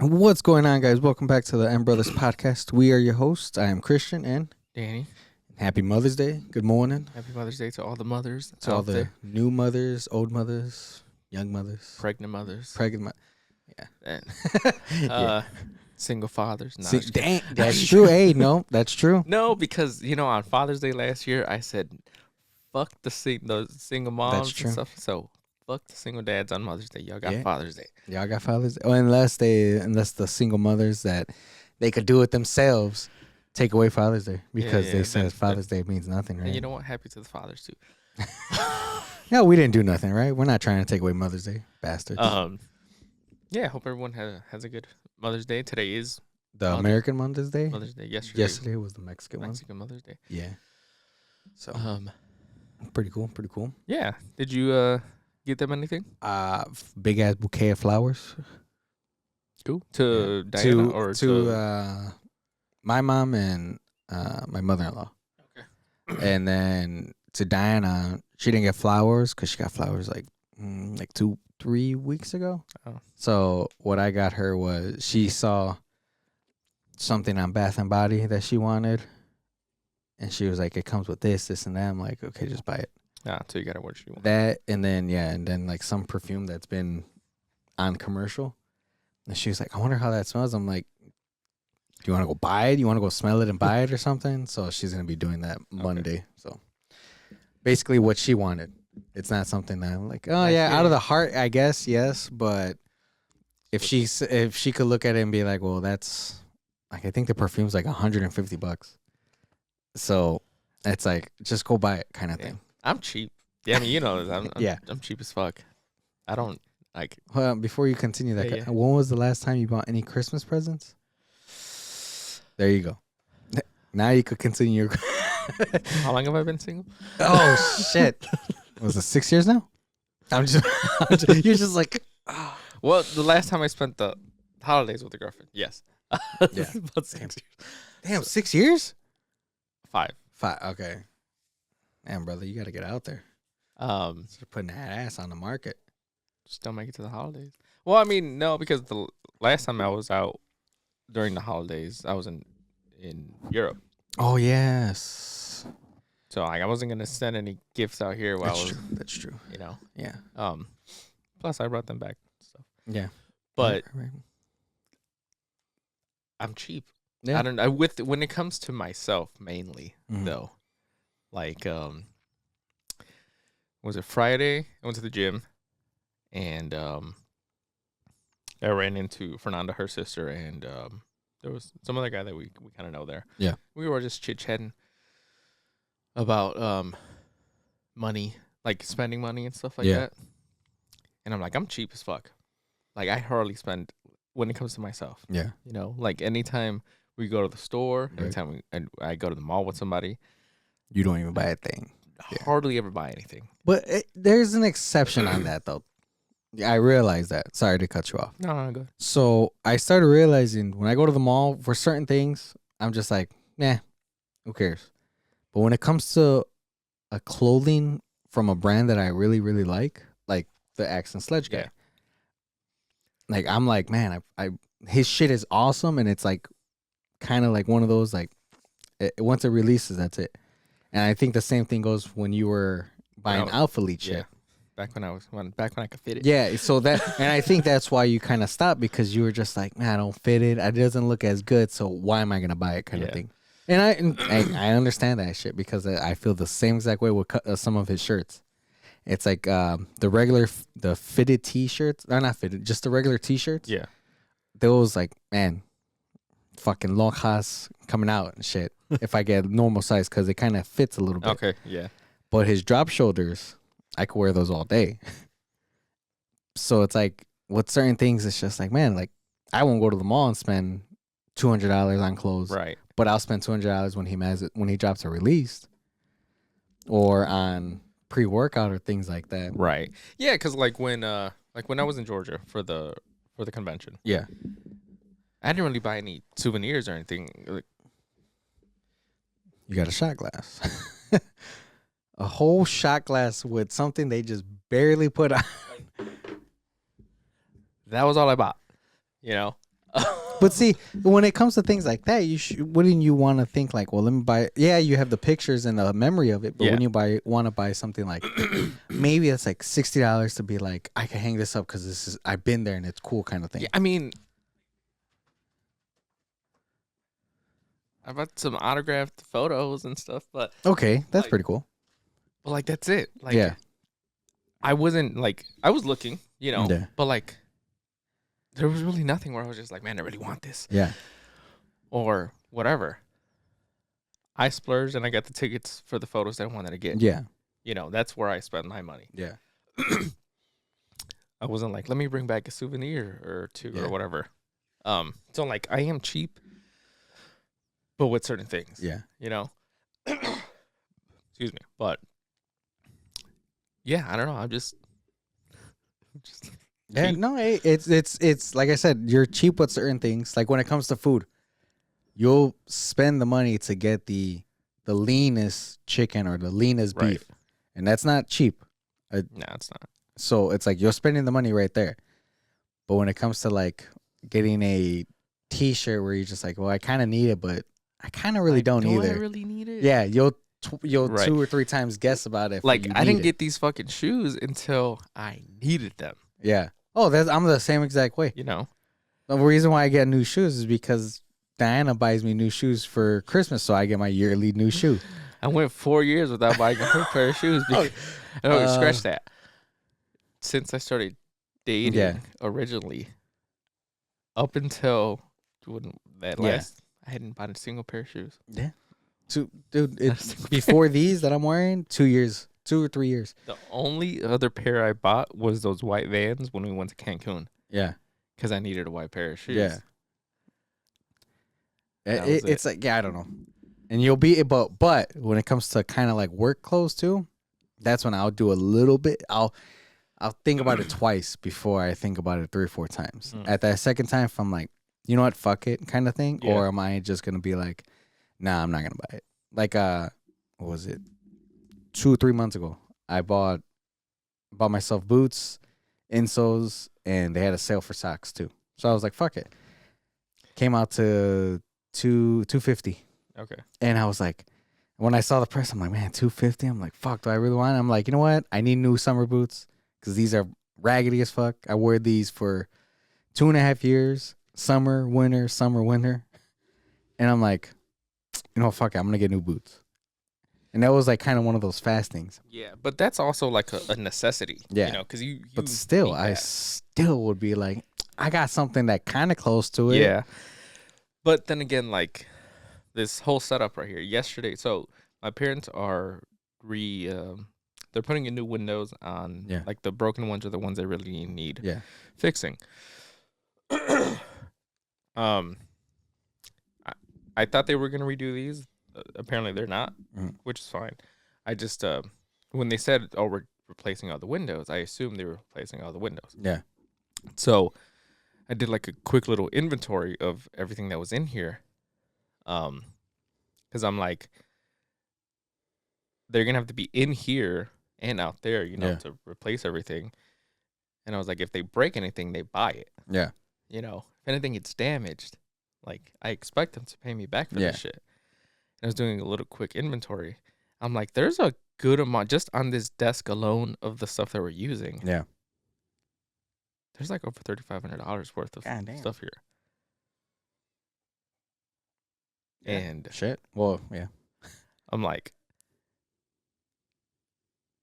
What's going on, guys? Welcome back to the M Brothers podcast. We are your hosts. I am Christian, and Danny, happy Mother's Day. Good morning happy Mother's Day to all the mothers to all out the there. new mothers, old mothers, young mothers, Pregnant mothers, pregnant. and Yeah. single fathers. No, See, just kidding. dang, that's true. Hey, no, that's true. No, because on Father's Day last year, I said, "Fuck the single moms true. and stuff." So fuck the single dads on Mother's Day. Y'all got Yeah. Father's Day. Y'all got Father's Day. Oh, unless the single mothers that they could do it themselves take away Father's Day because yeah, they then- said Father's Day means nothing, right? And you know what? Happy to the fathers too. No, we didn't do nothing, right? We're not trying to take away Mother's Day, bastards. Yeah. Hope everyone has a good Mother's Day. Today is the American Mother's Day. Mother's Day. Yesterday was the Mexican one. Mexican Mother's Day. Yeah. So pretty cool. Yeah. Did you get them anything? Big ass bouquet of flowers Cool. To Diana or to my mom and my mother-in-law. Okay. And then to Diana, she didn't get flowers because she got flowers like 2-3 weeks ago. Oh. So what I got her was she saw something on Bath and Body that she wanted, and she was like, "It comes with this, and that." I'm like, "Okay, just buy it." So you got to what you want. That and then like some perfume that's been on commercial. And she was like, "I wonder how that smells." I'm like, "Do you want to go buy it? You want to go smell it and buy it or something?" So she's gonna be doing that Monday. So basically, what she wanted. It's not something that I'm like, "Oh yeah, out of the heart, I guess, yes." But if she could look at it and be like, "Well, that's like I think the perfume's like $150." So it's like just go buy it kind of thing. I'm cheap. Yeah, I mean, Yeah. I'm cheap as fuck. I don't like. Well, before you continue that, Yeah. when was the last time you bought any Christmas presents? There you go. Now you could continue your. How long have I been single? Oh shit! Was it 6 years now? I'm just you're just like. Well, the last time I spent the holidays with a girlfriend, yes. Yeah. About 6 years. Damn, 6 years? 5. 5. Okay. Damn, brother, you got to get out there. Start putting that ass on the market. Just don't make it to the holidays. Well, I mean, no, because the last time I was out during the holidays, I was in Europe. Oh yes. So like, I wasn't gonna send any gifts out here while That's true. Yeah. Plus I brought them back. So Yeah. but Right. I'm cheap. Yeah. I don't know when it comes to myself mainly though. Like was it Friday? I went to the gym and I ran into Fernanda, her sister, and there was some other guy that we kind of know there. Yeah. We were just chit-chatting about money, like spending money and stuff like that. And I'm like, I'm cheap as fuck. Like I hardly spend when it comes to myself. Yeah. Like anytime we go to the store, Right. anytime I go to the mall with somebody, You don't even buy a thing. Yeah. hardly ever buy anything. But there's an exception on that, though. I realize that. Sorry to cut you off. No, go ahead. So I started realizing when I go to the mall for certain things, I'm just like, nah, who cares? But when it comes to a clothing from a brand that I really, really like the Axe and Sledge guy, Yeah. like I'm like, man, I his shit is awesome, and it's like kind of like one of those like once it releases, that's it. And I think the same thing goes when you were buying Alpha Elite shit. Yeah. Back when I could fit it. Yeah, so that and I think that's why you kind of stopped because you were just like, man, I don't fit it. It doesn't look as good, so why am I gonna buy it? Kind of thing. And I understand that shit because I feel the same exact way with some of his shirts. It's like the fitted T-shirts, or not fitted, just the regular T-shirts. Yeah. Those like, man, fucking lonjas coming out and shit. If I get normal size, because it kind of fits a little bit. Okay. Yeah. But his drop shoulders, I could wear those all day. So it's like with certain things, it's just like, man, like I won't go to the mall and spend $200 on clothes, Right. but I'll spend $200 when he drops a release, or on pre-workout or things like that. Right. Yeah, because like when I was in Georgia for the convention, Yeah. I didn't really buy any souvenirs or anything. Like, You got a shot glass. A whole shot glass with something they just barely put on. that was all I bought. You know. But see, when it comes to things like that, wouldn't you want to think like, well, let me buy? Yeah, you have the pictures and the memory of it, but Yeah. when you want to buy something like, maybe it's like $60 to be like, I can hang this up because I've been there and it's cool kind of thing. Yeah, I mean, I bought some autographed photos and stuff, but Okay, that's like, pretty cool. but like that's it. Like, Yeah, I wasn't like I was looking, Yeah. but like there was really nothing where I was just like, man, I really want this yeah, or whatever. I splurged and I got the tickets for the photos that I wanted to get. yeah, That's where I spent my money. yeah, I wasn't like, let me bring back a souvenir or two Yeah. or whatever. So like I am cheap, but with certain things. yeah. Excuse me. But yeah, I don't know. I'm just Yeah, cheap. no, it's like I said, you're cheap with certain things. Like when it comes to food, you'll spend the money to get the leanest chicken or the leanest Right. beef, and that's not cheap. No, it's not. So it's like you're spending the money right there. But when it comes to like getting a T-shirt where you're just like, well, I kind of need it, but I kind of really Like, don't do either. I really need it? Yeah, you'll Right. 2 or 3 times guess about it. if Like you I need didn't it. get these fucking shoes until I needed them. Yeah. Oh, I'm the same exact way. The reason why I get new shoes is because Diana buys me new shoes for Christmas, so I get my yearly new shoe. I went 4 years without buying a pair of shoes. Because, scratch that. Since I started dating Yeah. originally, up until that Yeah. last, I hadn't bought a single pair of shoes. Yeah. Dude, it's before these that I'm wearing, 2 or 3 years. The only other pair I bought was those white Vans when we went to Cancun Yeah. because I needed a white pair of shoes. Yeah. That was It's like, yeah, I don't know. And you'll be, but when it comes to kind of like work clothes too, that's when I'll do a little bit. I'll think about it twice before I think about it 3 or 4 times. Mm. At that second time, if I'm like, you know what, fuck it, kind of thing, Yeah. or am I just gonna be like, nah, I'm not gonna buy it. Like, what was it? 2 or 3 months ago, I bought myself boots, insoles, and they had a sale for socks too. So I was like, fuck it. Came out to $250. Okay. And I was like, when I saw the price, I'm like, man, $250. I'm like, fuck, do I really want it? I'm like, you know what? I need new summer boots because these are raggedy as fuck. I wore these for 2.5 years, summer, winter, summer, winter. And I'm like, you know, fuck it, I'm gonna get new boots. And that was like kind of one of those fast things. Yeah, but that's also like a necessity. Yeah. Because you. But still, need I that. still would be like, I got something that kind of close to it. Yeah. But then again, like this whole setup right here. Yesterday, so my parents are they're putting in new windows on. Yeah. Like the broken ones are the ones they really need Yeah. fixing. I thought they were gonna redo these. Apparently they're not, which is fine. I just when they said, "Oh, we're replacing all the windows," I assumed they were replacing all the windows. Yeah. So I did like a quick little inventory of everything that was in here. Because I'm like, they're gonna have to be in here and out there, Yeah. to replace everything. And I was like, if they break anything, they buy it. Yeah. If anything gets damaged, like I expect them to pay me back for Yeah. this shit. And I was doing a little quick inventory. I'm like, there's a good amount just on this desk alone of the stuff that we're using. Yeah. There's like over $3,500 worth of God damn. stuff here. Yeah. And Shit. Well, yeah. I'm like,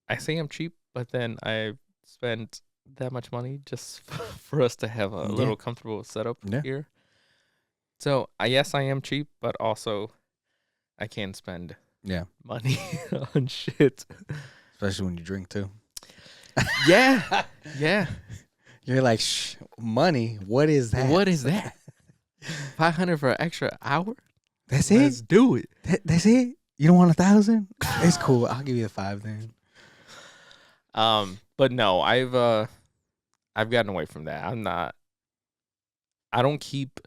I say I'm cheap, but then I spent that much money just for us to have a little comfortable setup here. So yes, I am cheap, but also I can spend money on shit. Especially when you drink too. Yeah. Yeah. You're like, money? What is that? What is that? 500 for an extra hour? That's Let's it? do it. That's it? You don't want 1,000? It's cool. I'll give you the 5 then. But no, I've gotten away from that. I don't keep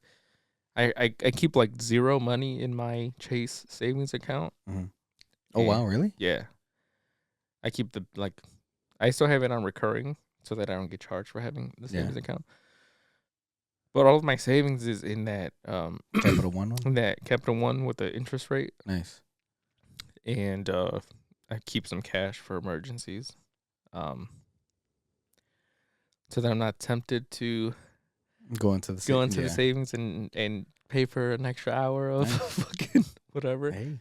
I keep like zero money in my Chase savings account. Mm-hmm. Oh wow, really? Yeah. I keep I still have it on recurring so that I don't get charged for having the savings account. But all of my savings is in that Capital One in that Capital One with the interest rate. Nice. And I keep some cash for emergencies. So that I'm not tempted to go into the savings and pay for an extra hour of fucking whatever. Hey.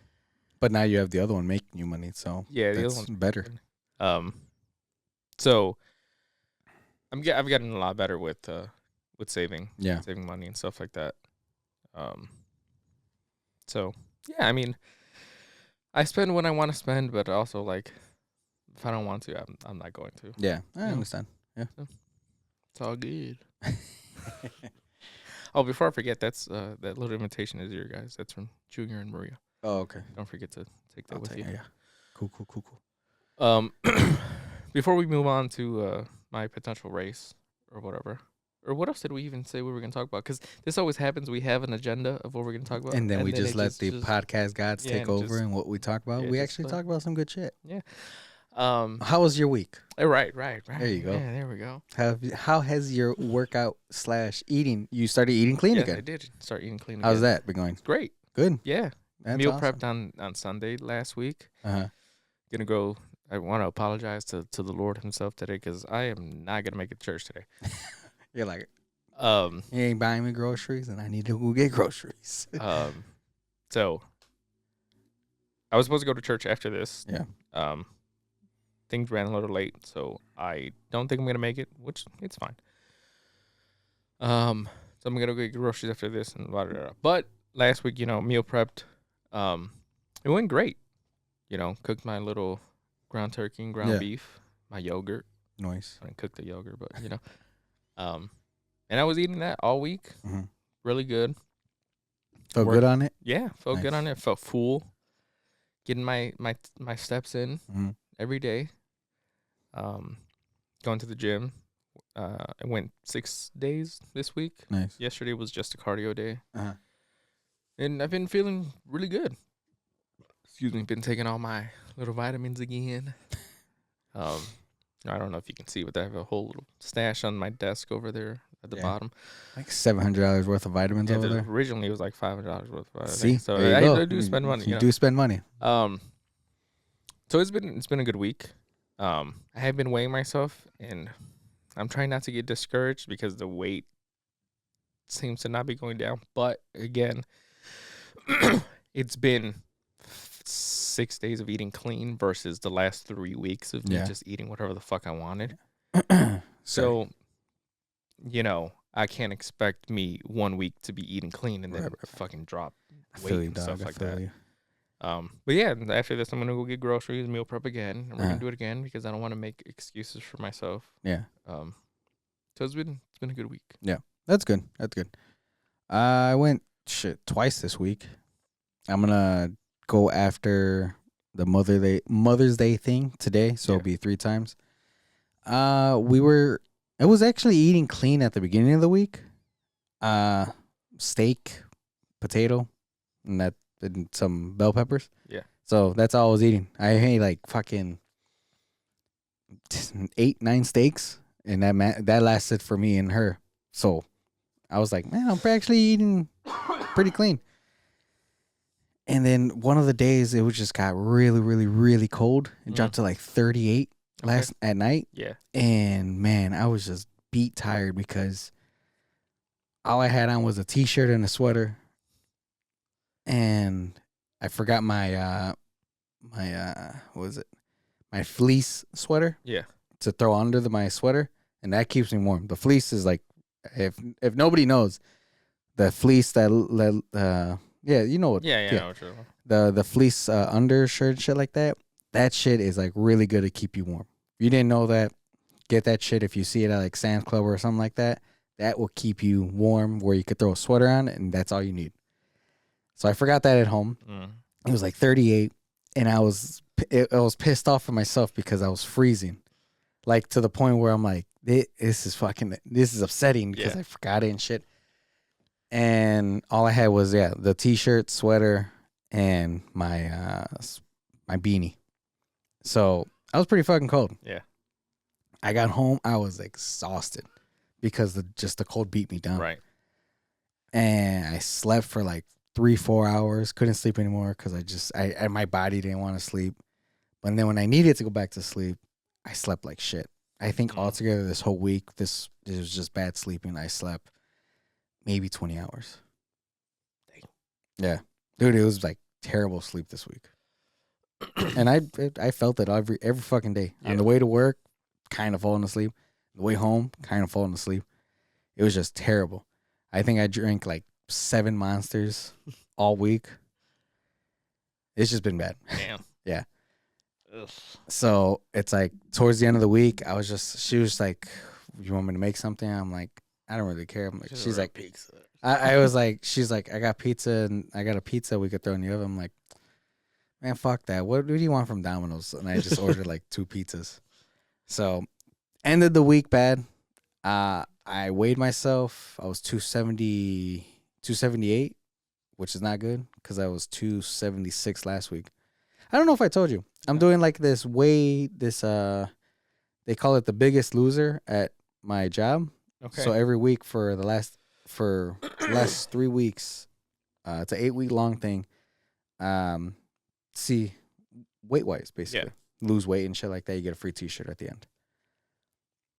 But now you have the other one making you money, so yeah, the that's other one's better. So I've gotten a lot better with saving money and stuff like that. So yeah, I mean, I spend what I want to spend, but also like if I don't want to, I'm not going to. Yeah, I understand. Yeah, so, it's all good. Oh, before I forget, that's that little invitation is your guys. That's from Junior and Maria. Oh, okay. Don't forget to take that with you. Yeah. Cool. Before we move on to my potential race or whatever, or what else did we even say we were going to talk about? Because this always happens. We have an agenda of what we're going to talk about, and then we just let the podcast gods take over and what we talk about. We actually talk about some good shit. Yeah. How was your week? Right. There you go. Yeah, there we go. How has your workout / eating? You started eating clean again. I did start eating clean. How's that been going? It's great. Good. Yeah. That's Meal awesome. prepped on Sunday last week. Gonna go. I want to apologize to the Lord Himself today because I am not gonna make it to church today. You're like, you ain't buying me groceries, and I need to go get groceries. So I was supposed to go to church after this. Yeah. Things ran a little late, so I don't think I'm gonna make it, which it's fine. So I'm gonna go get groceries after this and blah, blah, blah. But last week, meal prepped. It went great. Cooked my little ground turkey and ground beef, my yogurt. Nice. I didn't cook the yogurt, but and I was eating that all week. Mm-hmm. Really good. Felt good on it? Yeah, felt good on it. Felt full. Getting my steps in every day. Going to the gym. I went 6 days this week. Nice. Yesterday was just a cardio day. And I've been feeling really good. Excuse me. Been taking all my little vitamins again. I don't know if you can see, but I have a whole little stash on my desk over there at the bottom. Like $700 worth of vitamins over there? Originally, it was like $500 worth of vitamins. See? So I do spend money. You do spend money. So it's been a good week. I have been weighing myself, and I'm trying not to get discouraged because the weight seems to not be going down. But again, it's been 6 days of eating clean versus the last 3 weeks of me just eating whatever the fuck I wanted. So, I can't expect me 1 week to be eating clean and then fucking drop weight and stuff like that. But yeah, after this, I'm going to go get groceries, meal prep again, and we're going to do it again because I don't want to make excuses for myself. Yeah. So it's been a good week. Yeah, that's good. I went twice this week. I'm going to go after the Mother's Day thing today, so it'll be 3 times. I was actually eating clean at the beginning of the week. Steak, potato, and some bell peppers. Yeah. So that's all I was eating. I ate like fucking 8-9 steaks, and that lasted for me and her. So I was like, man, I'm actually eating pretty clean. And then one of the days it just got really, really, really cold. It dropped to like 38 at night. Yeah. And man, I was just beat tired because all I had on was a t-shirt and a sweater. And I forgot my my fleece sweater. Yeah. To throw under my sweater, and that keeps me warm. The fleece is like, if nobody knows, the fleece that you know what? Yeah. I know what you're talking about. The fleece undershirt shit like that. That shit is like really good to keep you warm. If you didn't know that, get that shit. If you see it at like Sam's Club or something like that, that will keep you warm where you could throw a sweater on, and that's all you need. So I forgot that at home. It was like 38, and I was pissed off at myself because I was freezing, like to the point where I'm like, this is upsetting because I forgot it and shit. And all I had was the t-shirt, sweater, and my beanie. So I was pretty fucking cold. Yeah. I got home, I was exhausted because the cold beat me down. Right. and I slept for like 3-4 hours. Couldn't sleep anymore because I my body didn't want to sleep. But then when I needed to go back to sleep, I slept like shit. I think altogether this whole week, it was just bad sleeping. I slept maybe 20 hours. Dang. Yeah, dude, it was like terrible sleep this week. And I felt it every fucking day. On the way to work, kind of falling asleep. The way home, kind of falling asleep. It was just terrible. I think I drank like 7 Monsters all week. It's just been bad. Damn. Yeah. Ugh. So it's like towards the end of the week, she was like, "You want me to make something?" I'm like, "I don't really care." I'm like, she's like, pizza. I was like, she's like, "I got pizza and I got a pizza we could throw in the oven." I'm like, "Man, fuck that. What do you want from Domino's?" And I just ordered like 2 pizzas. So ended the week bad. I weighed myself. I was 278, which is not good because I was 276 last week. I don't know if I told you. I'm doing like they call it the Biggest Loser at my job. Okay. So every week for the last 3 weeks, it's an 8-week long thing. See, weight wise, basically, lose weight and shit like that. You get a free T-shirt at the end.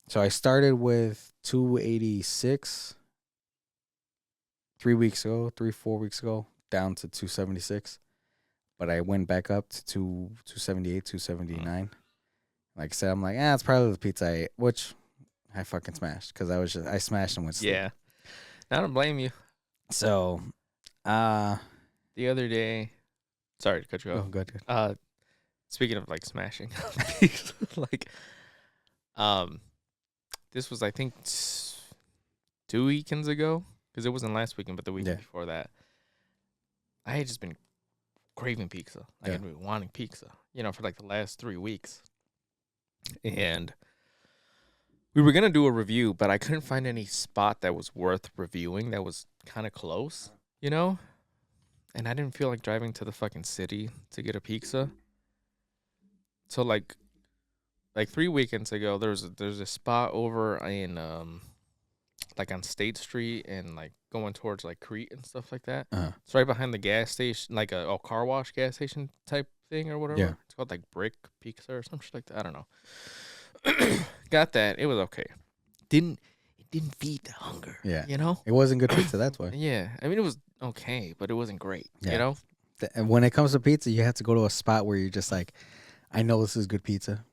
So I started with 286 4 weeks ago, down to 276. But I went back up to 278, 279. Like I said, I'm like, it's probably the pizza I ate, which I fucking smashed because I smashed and went sleep. Yeah. I don't blame you. So, the other day, sorry to cut you off. Oh, good. Speaking of like smashing, like, this was I think 2 weekends ago because it wasn't last weekend, but the weekend before that. I had just been craving pizza. Like I'd been wanting pizza, for like the last 3 weeks. And we were going to do a review, but I couldn't find any spot that was worth reviewing that was kind of close, And I didn't feel like driving to the fucking city to get a pizza. So like 3 weekends ago, there's a spot over in like on State Street and like going towards like Crete and stuff like that. It's right behind the gas station, like a car wash gas station type thing or whatever. Yeah. It's called like Brick Pizza or some shit like that. I don't know. Got that. It was okay. It didn't feed the hunger. Yeah. It wasn't good pizza, that's why. Yeah. I mean, it was okay, but it wasn't great, And when it comes to pizza, you have to go to a spot where you're just like, I know this is good pizza.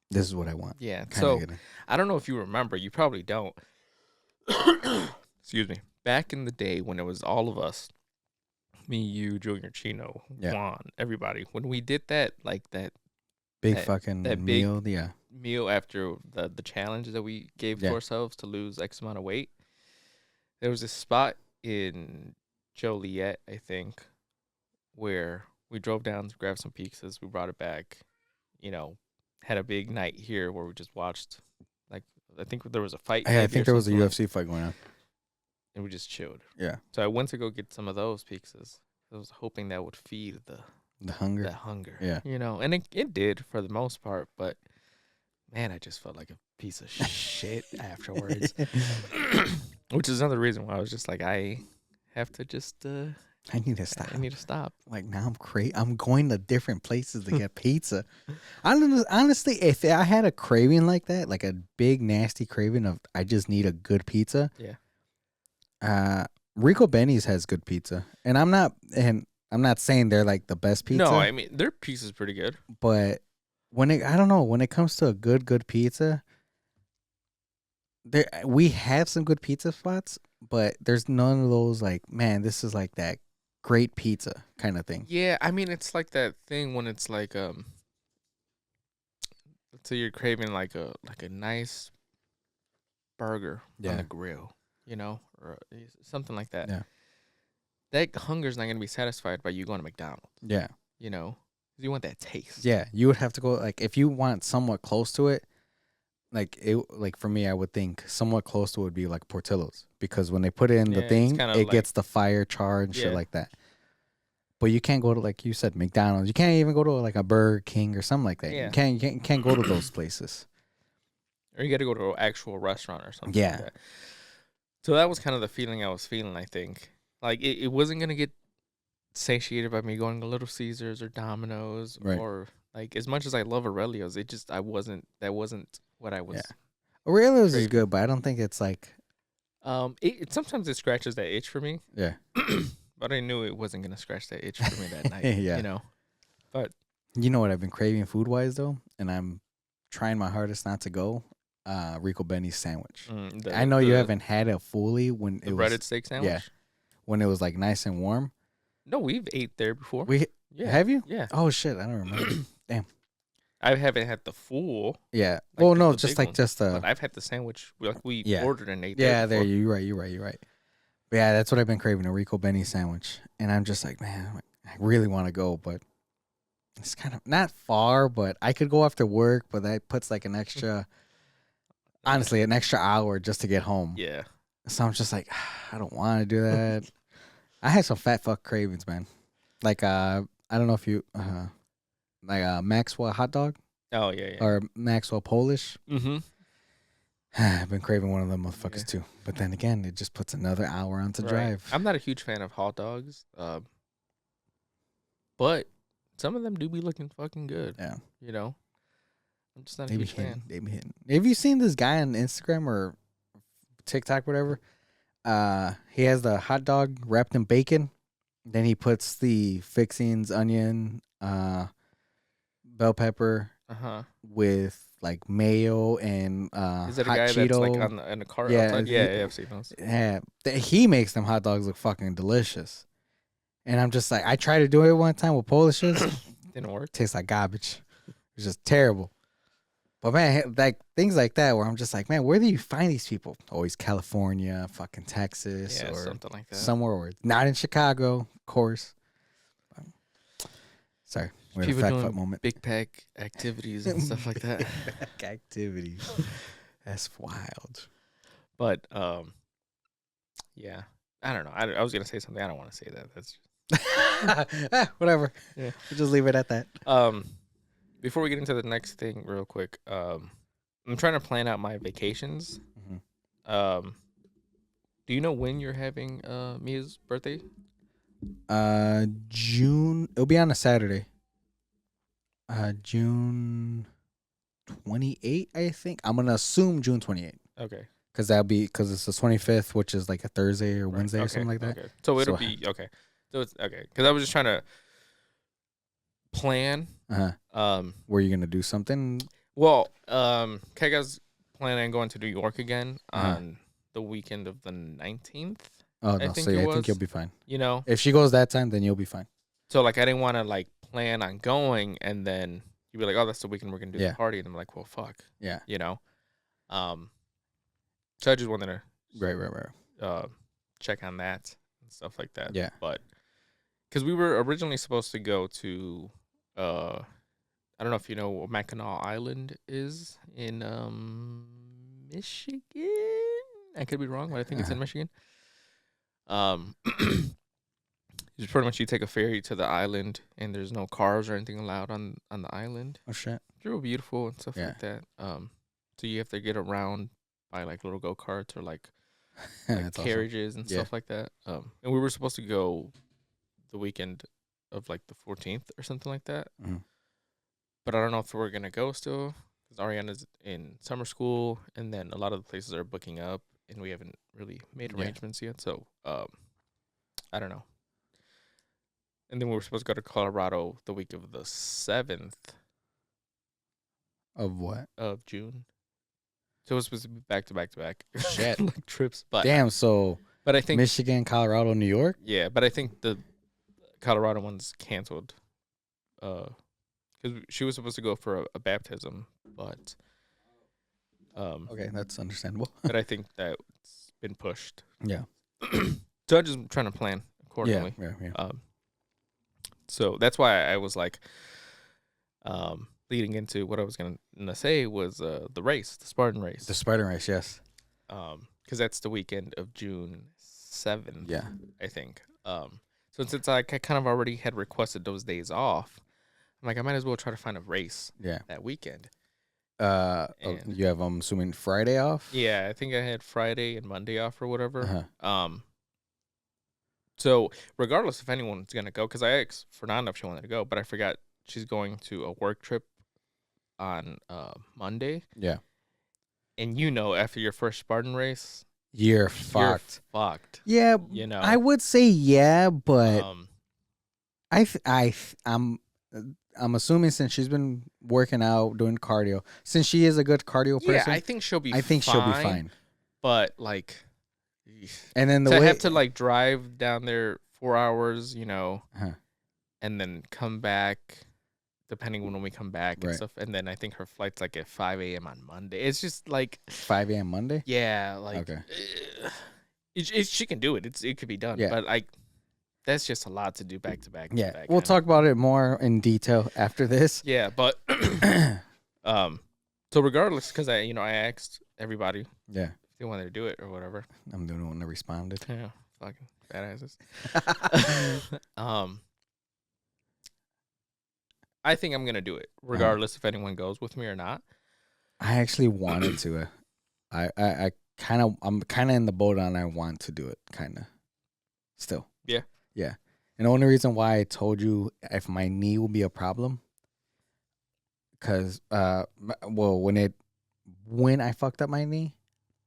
This is what I want. Yeah. So I don't know if you remember. You probably don't. Excuse me. Back in the day when it was all of us, me, you, Junior, Chino, Juan, everybody, when we did that, like that big fucking meal, meal after the challenge that we gave to ourselves to lose X amount of weight, there was a spot in Joliet, I think, where we drove down to grab some pizzas. We brought it back, had a big night here where we just watched, like, I think there was a fight. I think there was a UFC fight going on. And we just chilled. Yeah. So I went to go get some of those pizzas. I was hoping that would feed the hunger. The hunger. Yeah. And it did for the most part, but man, I just felt like a piece of shit afterwards. Which is another reason why I was just like, I have to just I need to stop. I need to stop. Like now I'm going to different places to get pizza. Honestly, if I had a craving like that, like a big nasty craving of I just need a good pizza. Yeah. Rico Benny's has good pizza. And I'm not saying they're like the best pizza. No, I mean their pizza's pretty good. But when it comes to a good pizza, we have some good pizza spots, but there's none of those like, man, this is like that great pizza kind of thing. Yeah, I mean it's like that thing when it's like so you're craving like a nice burger on the grill, or something like that. Yeah. That hunger's not going to be satisfied by you going to McDonald's. Yeah. You want that taste. Yeah, you would have to go like if you want somewhat close to it. Like for me, I would think somewhat close to it would be like Portillo's because when they put it in the thing, it gets the fire char and shit like that. But you can't go to, like you said, McDonald's. You can't even go to like a Burger King or something like that. Yeah. You can't go to those places. Or you got to go to an actual restaurant or something. Yeah. Like that. So that was kind of the feeling I was feeling, I think. Like, it wasn't going to get satiated by me going to Little Caesars or Domino's Right. or, like, as much as I love Aurelio's, that wasn't what I was. Yeah. Aurelio's is craving. good, but I don't think it's like. Sometimes it scratches that itch for me. Yeah. But I knew it wasn't going to scratch that itch for me that night. Yeah. You know? But. You know what I've been craving food wise though, and I'm trying my hardest not to go. Rico Benny's sandwich. I know you haven't had it fully when it was breaded steak sandwich. Yeah, when it was like nice and warm. No, we've ate there before. Have you? Yeah. Oh shit, I don't remember. Damn. I haven't had the full. Yeah. Like well, no, the just big like just but I've had the sandwich. Like we Yeah. ordered and ate. Yeah, there. You're right. But yeah, that's what I've been craving, a Rico Benny sandwich, and I'm just like, man, I really want to go, but it's kind of not far. But I could go after work, but that puts like an extra. Honestly, an extra hour just to get home. Yeah. So I'm just like, I don't want to do that. I had some fat fuck cravings, man. Like, I don't know if you, like Maxwell hot dog. Oh, yeah. Or Maxwell Polish. Mm-hmm. I've been craving one of them motherfuckers too. But then again, it just puts another hour on to drive. I'm not a huge fan of hot dogs. But some of them do be looking fucking good. Yeah. You know? I'm just not a huge fan. They be hitting. Have you seen this guy on Instagram or TikTok, whatever? He has the hot dog wrapped in bacon. Then he puts the fixings, onion, bell pepper, with like mayo and Is it a hot guy Cheeto. that's like in the car? Yeah, outside? Yeah, I've seen those. Yeah, he makes them hot dogs look fucking delicious. And I'm just like, I tried to do it one time with Polishes. Didn't work. Tastes like garbage. It's just terrible. But man, like things like that where I'm just like, man, where do you find these people? Always California, fucking Texas, or something like that. Somewhere where it's not in Chicago, of course. Sorry, we're in a fat fuck moment. Big pack activities and stuff like that. Activities. That's wild. But yeah, I don't know. I was gonna say something. I don't want to say that. That's whatever. Yeah, we'll just leave it at that. Before we get into the next thing, real quick, I'm trying to plan out my vacations. Mm-hmm. Do you know when you're having Mia's birthday? June. It'll be on a Saturday. June 28th, I think. I'm gonna assume June 28th. Okay. Because it's the 25th, which is like a Thursday or Wednesday or something like that. Okay. So it'll be okay. So it's okay. Because I was just trying to plan. Were you gonna do something? Well, Kega's planning on going to New York again on the weekend of the 19th. Oh no, I think you'll be fine. You know, if she goes that time, then you'll be fine. So like, I didn't want to like plan on going, and then you'd be like, "Oh, that's the weekend we're gonna do the party," and I'm like, "Well, fuck." Yeah. You know. So I just wanted to right. Check on that and stuff like that. Yeah. But because we were originally supposed to go to I don't know if you know what Mackinac Island is in Michigan. I could be wrong, but I think it's in Michigan. Just pretty much you take a ferry to the island, and there's no cars or anything allowed on the island. Oh shit! It's real beautiful and stuff like that. So you have to get around by like little go karts or like carriages and stuff like that. And we were supposed to go the weekend of like the 14th or something like that. Mm-hmm. But I don't know if we're gonna go still because Ariana's in summer school, and then a lot of the places are booking up, and we haven't really made arrangements yet. So I don't know. And then we were supposed to go to Colorado the week of the 7th. Of what? Of June. So it was supposed to be back to back. Shit. Like trips. But damn, so but I think Michigan, Colorado, New York? Yeah, but I think the Colorado one's canceled. Because she was supposed to go for a baptism, but okay, that's understandable. but I think that's been pushed. Yeah. So I'm just trying to plan accordingly. Yeah. So that's why I was like, leading into what I was gonna say was the race, the Spartan race. The Spartan race, yes. Because that's the weekend of June 7th. Yeah. I think. So since I kind of already had requested those days off, I'm like, I might as well try to find a race. Yeah. That weekend. You have, I'm assuming, Friday off? Yeah, I think I had Friday and Monday off or whatever. Uh-huh. So regardless if anyone's gonna go, because I asked Fernanda if she wanted to go, but I forgot she's going to a work trip on Monday. Yeah. And after your first Spartan race, You're fucked. Fucked. Yeah, I would say yeah, but I'm assuming since she's been working out, doing cardio, since she is a good cardio person, I think she'll be. She'll be fine. But like, and then have to like drive down there 4 hours, and then come back, depending when we come back and stuff. And then I think her flight's like at 5 a.m. on Monday. It's just like 5 a.m. Monday. Yeah, like okay. She can do it. It could be done. Yeah. But like. That's just a lot to do back to back. Yeah, we'll talk about it more in detail after this. Yeah, but so regardless, because I asked everybody, if they wanted to do it or whatever. I'm the only one that responded. Yeah, fucking badasses. I think I'm gonna do it, regardless if anyone goes with me or not. I actually wanted to. I'm kind of in the boat on I want to do it, kind of. Still. Yeah. Yeah. And the only reason why I told you if my knee will be a problem, because, when I fucked up my knee,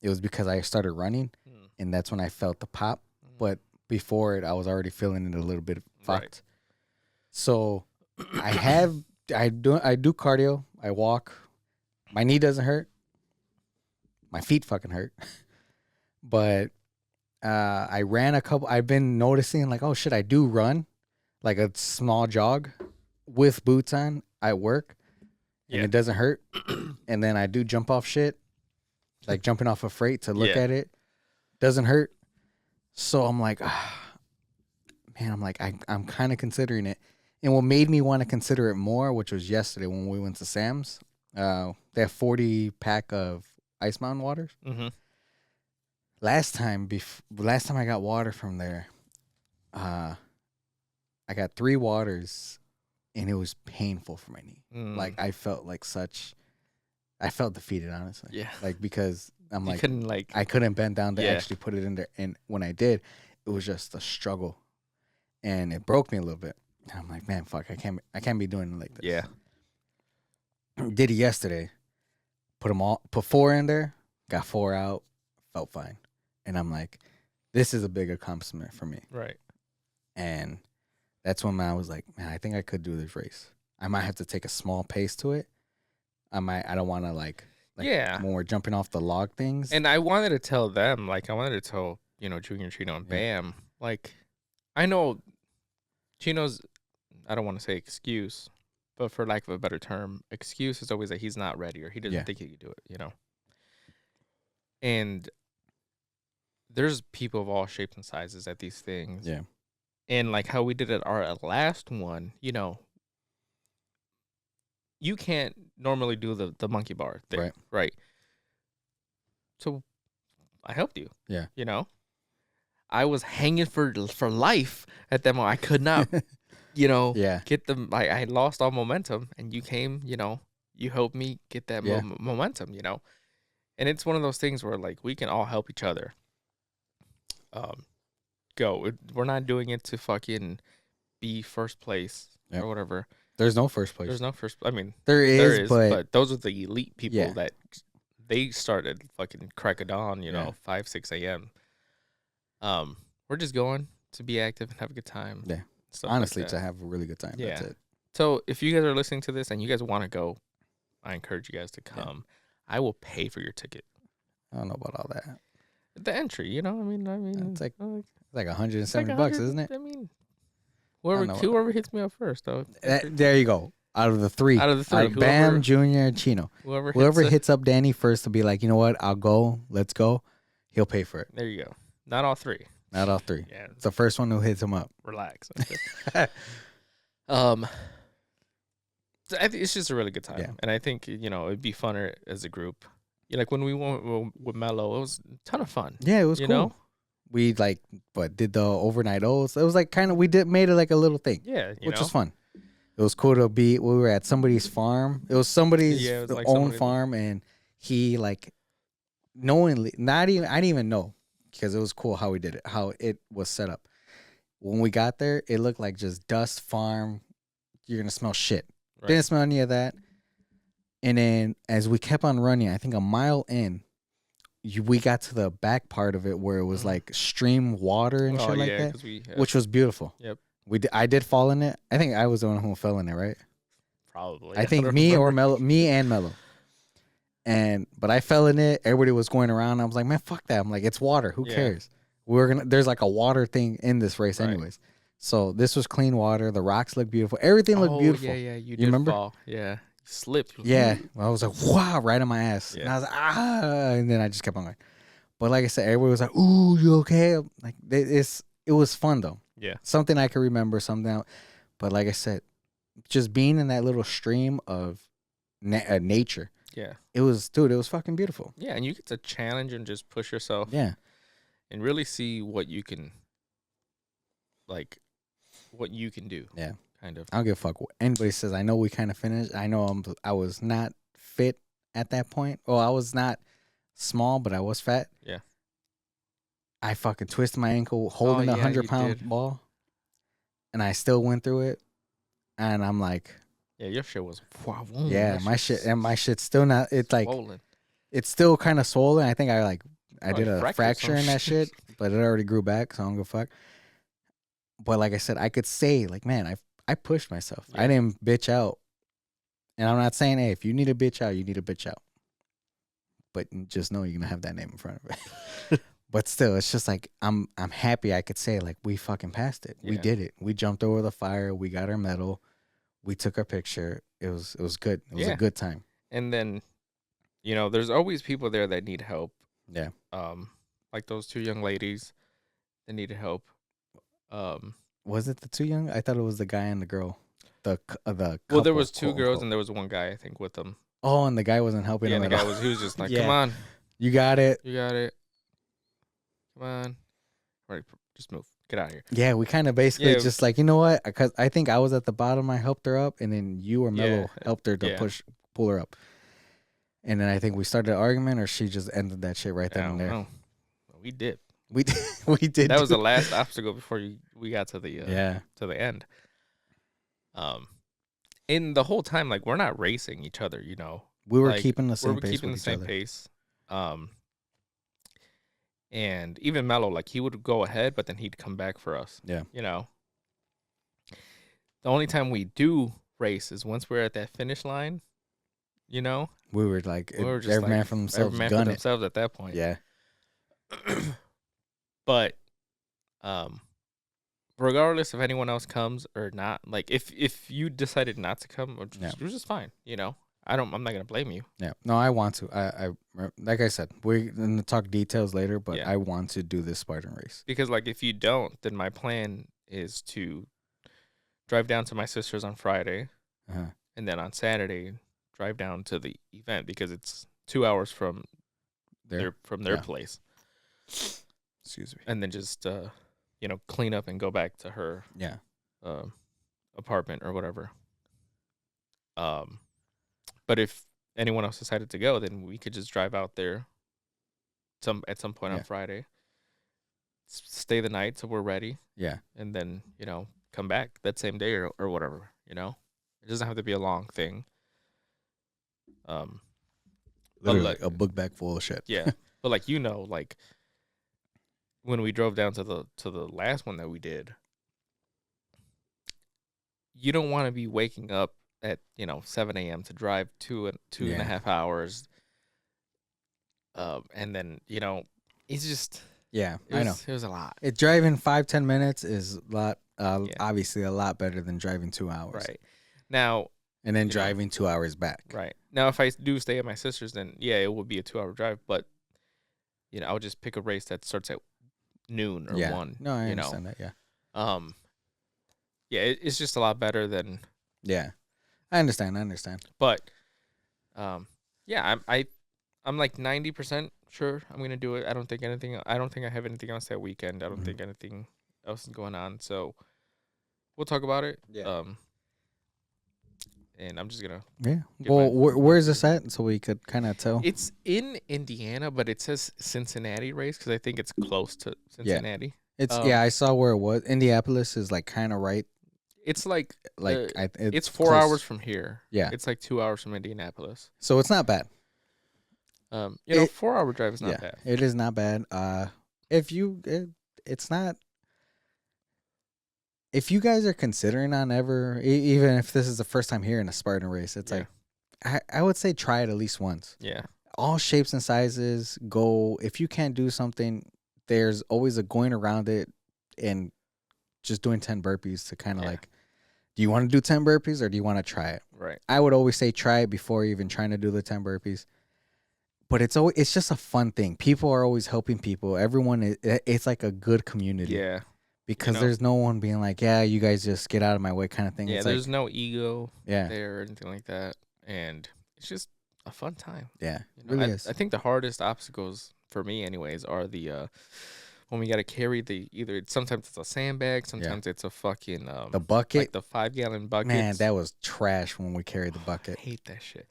it was because I started running, and that's when I felt the pop. But before it, I was already feeling it a little bit fucked. Right. So I do cardio. I walk. My knee doesn't hurt. My feet fucking hurt. But I ran I've been noticing like, oh shit, I do run like a small jog with boots on at work and it doesn't hurt. And then I do jump off shit, like jumping off a freight to look at it. Doesn't hurt. So I'm like, man, I'm kind of considering it. And what made me want to consider it more, which was yesterday when we went to Sam's, they have 40 pack of Ice Mountain waters. Mm-hmm. Last time I got water from there, I got 3 waters, and it was painful for my knee. Like I felt defeated, honestly. Yeah. Like because I'm like, couldn't I couldn't bend down to actually put it in there, and when I did, it was just a struggle, and it broke me a little bit. And I'm like, man, fuck, I can't be doing it like this. Yeah. Did it yesterday. Put 4 in there, got 4 out, felt fine. And I'm like, this is a big accomplishment for me. Right. And that's when I was like, man, I think I could do this race. I might have to take a small pace to it. I don't want to like when we're jumping off the log things. And I wanted to tell them, Junior Chino and Bam, like, I know Chino's, I don't want to say excuse, but for lack of a better term, excuse is always that he's not ready or he doesn't think he can do it, And there's people of all shapes and sizes at these things. Yeah. And like how we did at our last one, you can't normally do the monkey bar thing. Right. So I helped you. Yeah. I was hanging for life at that moment. I could not, get them. I lost all momentum, and you came, you helped me get that momentum, And it's one of those things where like we can all help each other. Go. We're not doing it to fucking be first place or whatever. There's no first place. There's no first. I mean, there is, but those are the elite people that they started fucking crack of dawn. 5, 6 a.m. We're just going to be active and have a good time. Yeah. Honestly, to have a really good time. Yeah. That's it. So if you guys are listening to this and you guys want to go, I encourage you guys to come. Yeah. I will pay for your ticket. I don't know about all that. The entry, I mean, it's like $170, isn't it? I mean, whoever hits me up first, though. There you go. Out of the three, Bam, Junior, and Chino. Whoever hits up Danny first to be like, you know what, I'll go. Let's go. He'll pay for it. There you go. Not all 3. Not all 3. Yeah, it's the first one who hits him up. Relax. It's just a really good time, and I think it'd be funner as a group. Like when we went with Mello, it was a ton of fun. Yeah, it was cool. We did the overnight O's. It was like kind of made it like a little thing. Yeah, which was fun. It It was cool to be. We were at somebody's farm. It was somebody's Yeah, it was like own somebody farm, and he like knowingly, not even I didn't even know because it was cool how we did it, how it was set up. When we got there, it looked like just dust farm. You're gonna smell shit. Right. Didn't smell any of that. And then as we kept on running, I think a mile in, we got to the back part of it where it was like stream water and shit like that, which was beautiful. Yep. I did fall in it. I think I was the one who fell in it, right? Probably. I think me and Mello. But I fell in it. Everybody was going around. I was like, man, fuck that. I'm like, it's water. Who cares? There's like a water thing in this race anyways. So this was clean water. The rocks look beautiful. Everything looked beautiful. Yeah. You remember? Fall. Yeah. You slipped. Yeah. I was like, wow, right on my ass. Yeah. And I was like, and then I just kept on going. But like I said, everybody was like, ooh, you okay? Like it was fun though. Yeah. Something I can remember, but like I said, just being in that little stream of nature. Yeah. It was fucking beautiful. Yeah, and you get to challenge and just push yourself. Yeah. And really see what you can, do. Yeah. Kind of. I don't give a fuck what anybody says. I know we kind of finished. I know I was not fit at that point. Well, I was not small, but I was fat. Yeah. I fucking twisted my ankle holding a 100-pound ball, and I still went through it. And I'm like, yeah, your shit was. Yeah, my shit's still not. It's like swollen. It's still kind of swollen. I think I did a fracture in that shit, but it already grew back, so I don't give a fuck. But like I said, I could say like, man, I pushed myself. Yeah. I didn't bitch out, and I'm not saying, hey, if you need to bitch out, you need to bitch out. But just know you're gonna have that name in front of it. But still, it's just like I'm happy I could say like we fucking passed it. Yeah. We did it. We jumped over the fire. We got our medal. We took our picture. It was good. It was a good time. And then, there's always people there that need help. Yeah. Like those two young ladies that needed help. Was it the two young? I thought it was the guy and the girl. The couple, well, there was two girls and there was one guy, I think, with them. Oh, and the guy wasn't helping him. Yeah, the guy he was just like, come on. You got it. Come on. Right, just move. Get out of here. Yeah, we kind of basically just like, you know what? Because I think I was at the bottom. I helped her up, and then you or Mello helped her to pull her up. And then I think we started an argument, or she just ended that shit right then and there. We did. We did. That was the last obstacle before we got to the to the end. In the whole time, like, we're not racing each other, We were keeping the same pace. We were keeping the same pace. And even Mello, like, he would go ahead, but then he'd come back for us. Yeah. The only time we do race is once we're at that finish line, We were like, every man for themselves. Every man for themselves at that point. Yeah. But, regardless if anyone else comes or not, like, if you decided not to come, it was just fine, I'm not gonna blame you. Yeah, no, I want to. I like I said, we're gonna talk details later, but I want to do this Spartan race because, like, if you don't, then my plan is to drive down to my sister's on Friday, and then on Saturday drive down to the event because it's 2 hours from their place. Excuse me. And then just clean up and go back to her apartment or whatever. But if anyone else decided to go, then we could just drive out there at some point on Friday, stay the night so we're ready. Yeah. And then, come back that same day or whatever, It doesn't have to be a long thing. Literally a book bag full of shit. Yeah. But like, when we drove down to the last one that we did, you don't want to be waking up at 7 a.m. to drive two and a half hours, and then it's just I know it was a lot. Driving 5-10 minutes is a lot, obviously a lot better than driving 2 hours. Right now, and then driving 2 hours back. Right now, if I do stay at my sister's, then it would be a 2-hour drive, but I would just pick a race that starts at noon or 1. No, I understand that. It's just a lot better than. Yeah, I understand. But, I'm like 90% sure I'm gonna do it. I don't think I have anything else that weekend. I don't think anything else is going on. So we'll talk about it. Yeah. and I'm just gonna. Yeah. Well, where is this at? So we could kind of tell. It's in Indiana, but it says Cincinnati race because I think it's close to Cincinnati. It's I saw where it was. Indianapolis is like kind of right. It's like it's 4 close. hours from here. Yeah. It's like 2 hours from Indianapolis. So it's not bad. 4 hour drive is not bad. It is not bad. It's not. If you guys are considering on ever, even if this is the first time hearing a Spartan race, it's like, I would say try it at least once. Yeah. All shapes and sizes. Go. If you can't do something, there's always a going around it and just doing 10 burpees to kind of like, do you want to do 10 burpees or do you want to try it? Right. I would always say try it before even trying to do the 10 burpees. But it's just a fun thing. People are always helping people. Everyone, it's like a good community. Yeah. Because there's no one being like, yeah, you guys just get out of my way kind of thing. Yeah, it's there's like, no ego there or anything like that. And it's just a fun time. Yeah, it really is. I think the hardest obstacles for me anyways are the when we got to carry sometimes it's a sandbag, sometimes it's a fucking the bucket. Like the 5-gallon bucket. Man, that was trash when we carried the bucket. I hate that shit.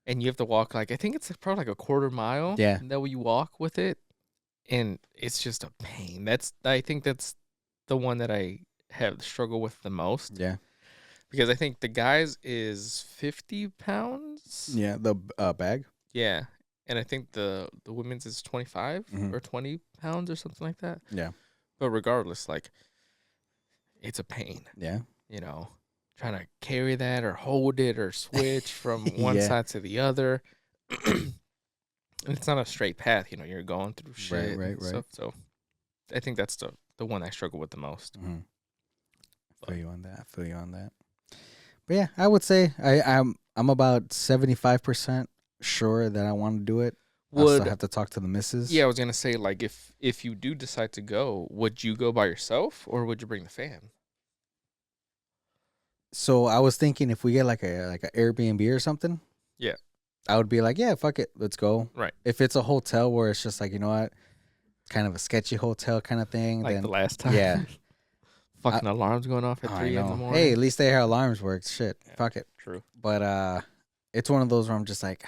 And you have to walk I think it's probably like a quarter mile. Yeah. That you walk with it. And it's just a pain. I think that's the one that I have struggled with the most. Yeah. Because I think the guys is 50 pounds. Yeah, the bag. Yeah. And I think the women's is 25 or 20 pounds or something like that. Yeah. But regardless, like, it's a pain. Yeah. Trying to carry that or hold it or switch from one side to the other. And it's not a straight path, you're going through shit. Right. So I think that's the one I struggle with the most. Mm-hmm. I feel you on that. But yeah, I would say I'm about 75% sure that I want to do it. I still have to talk to the missus. Yeah, I was gonna say, like, if you do decide to go, would you go by yourself or would you bring the fam? So I was thinking if we get like a Airbnb or something. Yeah. I would be like, yeah, fuck it, let's go. Right. If it's a hotel where it's just like, you know what, kind of a sketchy hotel kind of thing. Like then, the last time. Yeah. Fucking alarms going off at 3 in the morning. Hey, at least their alarms work. Shit. Yeah, fuck it. True. But it's one of those where I'm just like,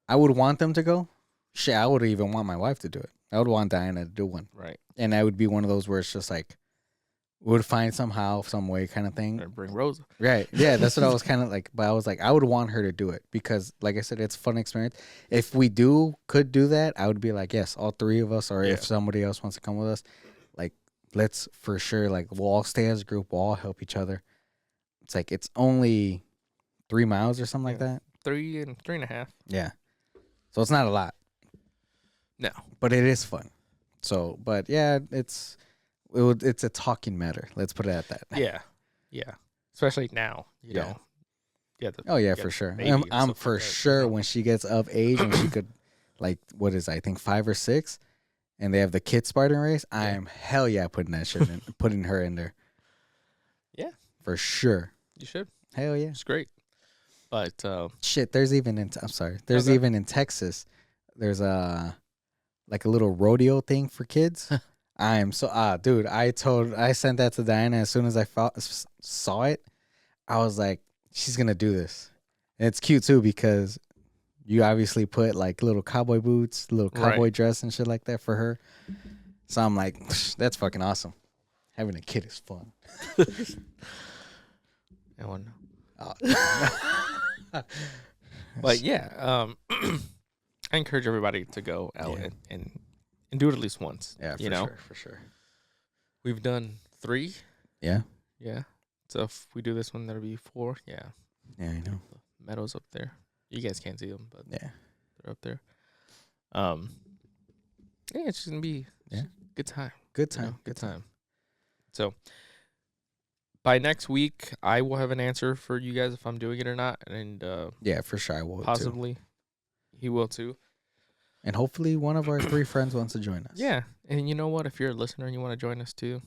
I would want them to go. Shit, I would even want my wife to do it. I would want Diana to do one. Right. And I would be one of those where it's just like, we would find somehow, some way kind of thing. Or bring Rosa. Right. Yeah, that's what I was kind of like. But I was like, I would want her to do it because, like I said, it's a fun experience. If we could do that, I would be like, yes, all three of us, or if somebody else wants to come with us, like, let's for sure, like, we'll all stay as a group. We'll all help each other. It's like, it's only 3 miles or something like that. 3.5. Yeah. So it's not a lot. No. But it is fun. So, but yeah, it's a talking matter. Let's put it at that. Yeah. Yeah. Especially now, you know. Yeah, for sure. I'm for sure when she gets of age and she could, like, what is it, I think 5 or 6, and they have the kid Spartan race. I am hell yeah putting that shit in, putting her in there. Yeah, for sure. You should. Hell yeah, it's great. But shit, there's even in even in Texas, there's a little rodeo thing for kids. I am so dude. I sent that to Diana as soon as I saw it. I was like, she's gonna do this. And it's cute too because you obviously put like little cowboy boots, little cowboy dress and shit like that for her. So I'm like, that's fucking awesome. Having a kid is fun. I want to know. But yeah, I encourage everybody to go out and do it at least once. Yeah, for sure. We've done 3. Yeah. Yeah. So if we do this one, that'll be 4. Yeah. Yeah, I know. The meadows up there. You guys can't see them, but yeah, they're up there. Yeah, it's just gonna be good time. Good time. You know, good time. So by next week, I will have an answer for you guys if I'm doing it or not, and yeah, for sure I will. Possibly, he will too. And hopefully one of our 3 friends wants to join us. Yeah. And you know what? If you're a listener and you want to join us too.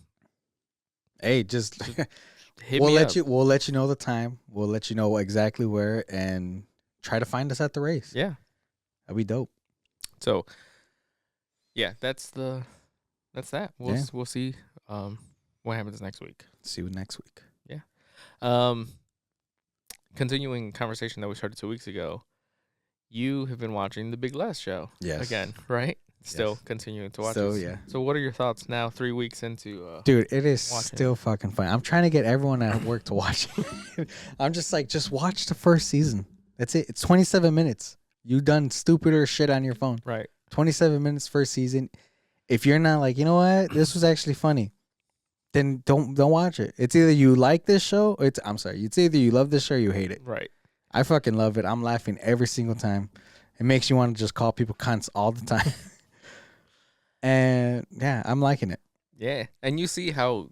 Hey, just hit me up. We'll let you know the time. We'll let you know exactly where and try to find us at the race. Yeah. That'd be dope. So yeah, that's that. We'll see what happens next week. See you next week. Yeah. continuing conversation that we started 2 weeks ago, you have been watching The Big Les show. Yes. Again, right? Still continuing to watch So, it. yeah. So what are your thoughts now, 3 weeks into Dude, it is watching still fucking fun. I'm trying to get everyone at work to watch it. I'm just like, just watch the first season. That's it. It's 27 minutes. You done stupider shit on your phone. Right. 27 minutes first season. If you're not like, you know what, this was actually funny, then don't watch it. It's either you like this show, or it's either you love this show or you hate it. Right. I fucking love it. I'm laughing every single time. It makes you want to just call people cunts all the time. And yeah, I'm liking it. Yeah. And you see how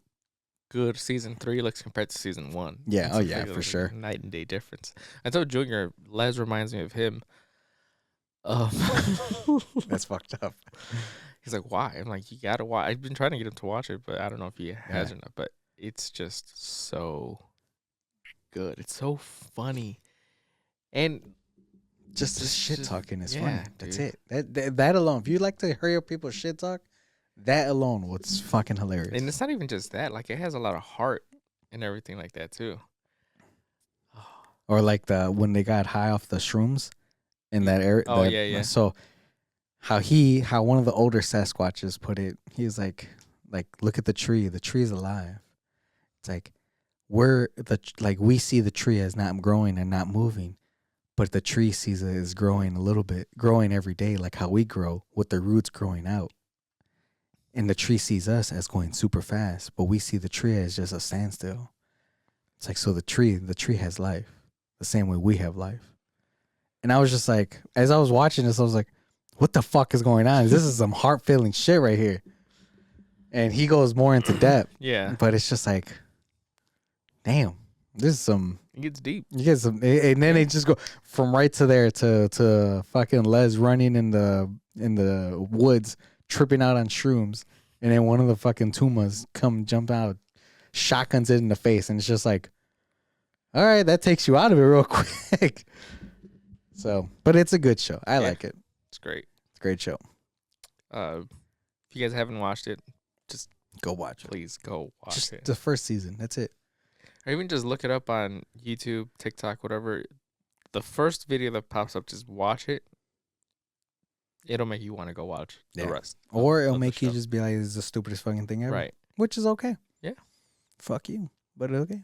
good season 3 looks compared to season 1. Yeah. It's Oh a yeah, big, for sure. night and day difference. I told Junior, Les reminds me of him. That's fucked up. He's like, why? I'm like, you gotta watch. I've been trying to get him to watch it, but I don't know if he has or not. But it's just so good. It's so funny, and just the shit talking is funny. That's dude. it. That alone. If you like to hurry up people's shit talk, that alone was fucking hilarious. And it's not even just that. Like, it has a lot of heart and everything like that too. Or like when they got high off the shrooms in that area. Oh, yeah. So how one of the older Sasquatches put it, he was like look at the tree. The tree's alive. It's like we see the tree as not growing and not moving, but the tree sees it as growing a little bit, growing every day, like how we grow with the roots growing out. And the tree sees us as going super fast, but we see the tree as just a standstill. It's like, so the tree has life the same way we have life. And I was just like, as I was watching this, I was like, what the fuck is going on? This is some heart-filling shit right here. And he goes more into depth. Yeah. But it's just like, damn, this is some. It gets deep. You get some, and then they just go from right to there to fucking Les running in the woods, tripping out on shrooms, and then one of the fucking Tumas jump out, shotguns it in the face, and it's just like, all right, that takes you out of it real quick. So, but it's a good show. I like it. It's great. It's a great show. If you guys haven't watched it, just go watch it. Please go watch just it. The first season. That's it. Or even just look it up on YouTube, TikTok, whatever. The first video that pops up, just watch it. It'll make you want to go watch the rest. Or it'll make you just be like, this is the stupidest fucking thing ever. Right. Which is okay. Yeah. Fuck you. But okay.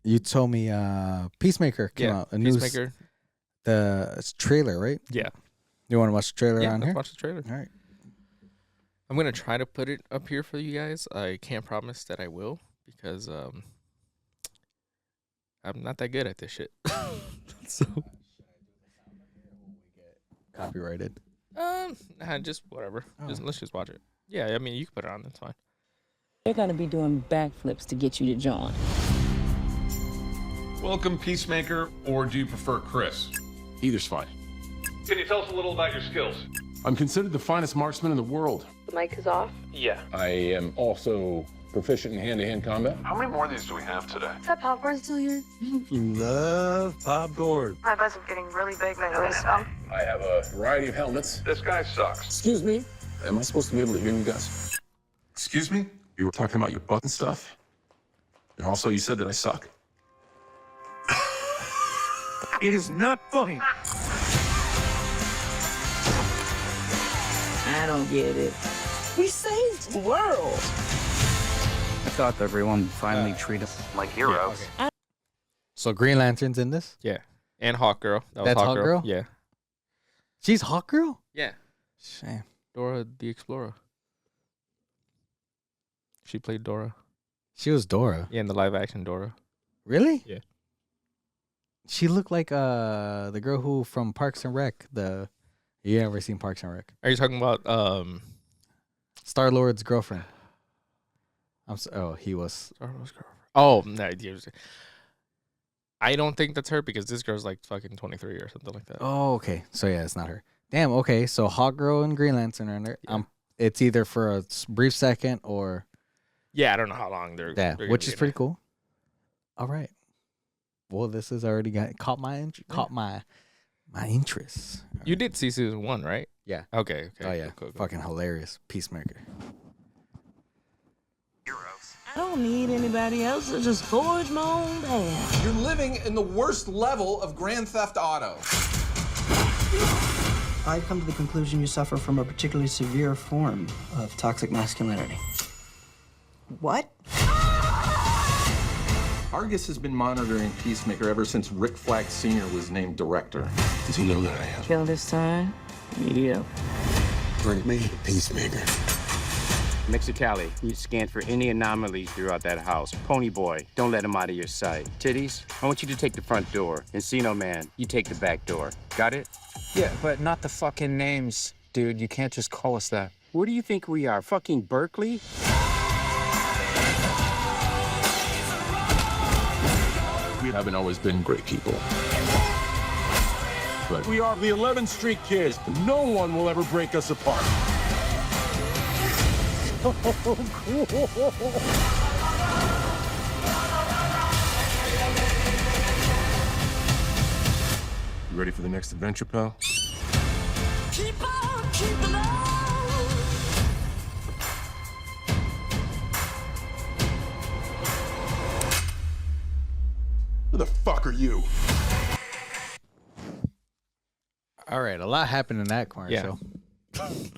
You told me Peacemaker came out. Peacemaker. The trailer, right? Yeah. You want to watch the trailer on here? Let's watch the trailer. All right. I'm going to try to put it up here for you guys. I can't promise that I will because I'm not that good at this shit. So copyrighted. Just whatever. Let's just watch it. Yeah, I mean, you can put it on. That's fine. They're going to be doing backflips to get you to join. Welcome, Peacemaker, or do you prefer Chris? Either's fine. Can you tell us a little about your skills? I'm considered the finest marksman in the world. The mic is off. Yeah. I am also proficient in hand-to-hand combat. How many more of these do we have today? Is that popcorn still here? Love popcorn. My buzz is getting really big lately, so. I have a variety of helmets. This guy sucks. Excuse me? Am I supposed to be able to hear you guys? Excuse me? You were talking about your butt and stuff. And also you said that I suck. It is not funny. I don't get it. We saved the world. I thought everyone finally treated us like heroes. Yeah, okay. So Green Lantern's in this? Yeah. And Hawk Girl. That's Hawk Girl? Yeah. She's Hawk Girl? Yeah. Shame. Dora the Explorer. She played Dora. She was Dora? Yeah, in the live action Dora. Really? Yeah. She looked like the girl who from Parks and Rec. You ever seen Parks and Rec? Are you talking about Star-Lord's girlfriend? He was Star-Lord's girlfriend. Oh, no, I don't think that's her because this girl's like fucking 23 or something like that. Oh, okay. So yeah, it's not her. Damn. Okay. So Hawk Girl and Green Lantern are in there. Yeah. It's either for a brief second or. Yeah, I don't know how long they're. Yeah, they're which is pretty there. cool. All right. Well, this has already caught my interest. You did see season 1, right? Yeah. Okay. Oh yeah. Cool. Fucking hilarious. Peacemaker. I don't need anybody else. I just forge my own path. You're living in the worst level of Grand Theft Auto. I've come to the conclusion you suffer from a particularly severe form of toxic masculinity. What? Argus has been monitoring Peacemaker ever since Rick Flag Sr. was named director. Does he know that I am? Kill this time. Media. Bring me the Peacemaker. Mexicali, you scan for any anomalies throughout that house. Pony Boy, don't let him out of your sight. Titties, I want you to take the front door. Encino Man, you take the back door. Got it? Yeah, but not the fucking names, dude. You can't just call us that. Where do you think we are? Fucking Berkeley? We haven't always been great people. But We are the 11th Street Kids. No one will ever break us apart. You ready for the next adventure, pal? Keep on keeping on. Who the fuck are you? All right, a lot happened in that commercial.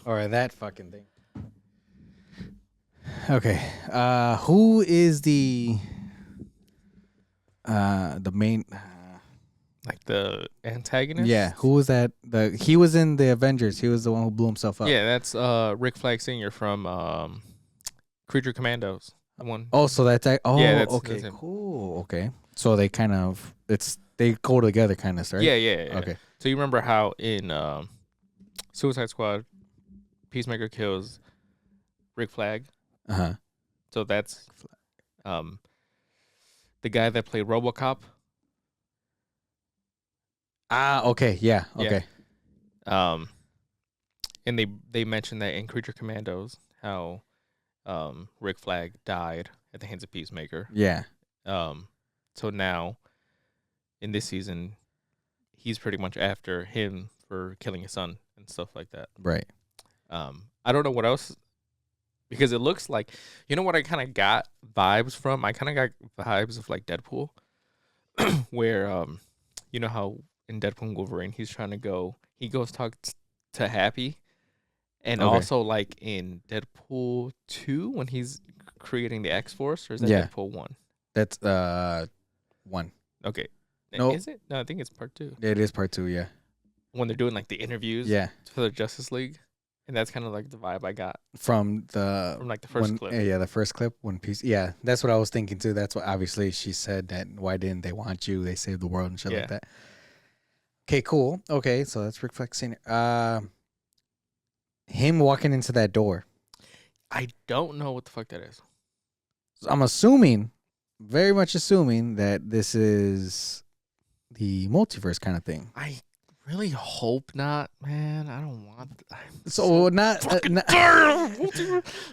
Or that fucking thing. Okay. Who is the main Like the antagonist? Yeah, who was that? He was in the Avengers. He was the one who blew himself up. Yeah, that's Rick Flag Sr. from Creature Commandos. The one. Oh, so that's Yeah, that's okay, him. cool. Okay. So they kind of they go together kind of, right? Yeah. Okay. So you remember how in Suicide Squad, Peacemaker kills Rick Flag? Uh-huh. So that's the guy that played RoboCop. Ah, okay. Yeah. Okay. And they mentioned that in Creature Commandos how Rick Flag died at the hands of Peacemaker. Yeah. So now in this season he's pretty much after him for killing his son and stuff like that. Right. I don't know what else, because it looks like, you know what I kind of got vibes from? I kind of got vibes of like Deadpool where you know how in Deadpool and Wolverine he goes talk to Happy, and Okay. also like in Deadpool 2 when he's creating the X-Force, or is that Yeah. Deadpool 1? That's 1. Okay. Nope. Is it? No, I think it's part 2. It is part 2, yeah. When they're doing like the interviews Yeah. for the Justice League. And that's kind of like the vibe I got From like the first clip. Yeah, the first clip when yeah, that's what I was thinking too. That's what obviously she said, that why didn't they want you? They saved the world and shit like that. Okay, cool. Okay, so that's Rick Flag Sr. Him walking into that door. I don't know what the fuck that is. I'm assuming, very much assuming, that this is the multiverse kind of thing. I really hope not, man. I don't want. So not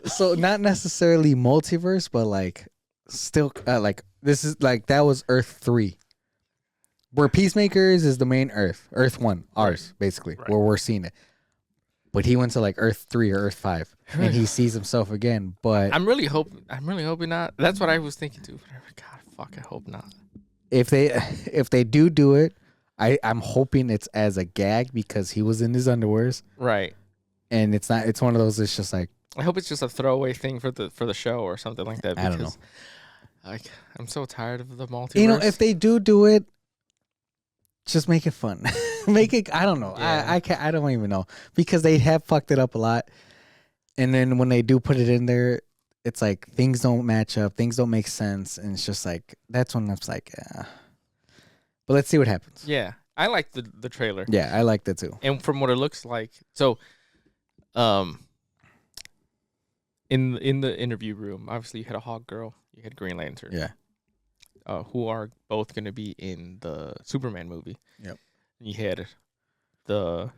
so not necessarily multiverse, but like still like this is like that was Earth 3, where Peacemakers is the main Earth 1, ours basically, where we're seeing it. But he went to like Earth 3 or Earth 5, and he sees himself again. But I'm really hoping not. That's what I was thinking too. God, fuck. I hope not. if they do it, I'm hoping it's as a gag because he was in his underwears, Right. and it's not. It's one of those. It's just like I hope it's just a throwaway thing for the show or something like that. I don't know. Like, I'm so tired of the multiverse. You know, if they do it, just make it fun. Make it. I don't know. Yeah. I can't. I don't even know, because they have fucked it up a lot. And then when they do put it in there, it's like things don't match up, things don't make sense, and it's just like that's when it's like. But let's see what happens. Yeah, I like the trailer. Yeah, I like that too. And from what it looks like, so, in the interview room, obviously you had a Hawk Girl, you had Green Lantern. Yeah. Who are both going to be in the Superman movie. Yep. You had the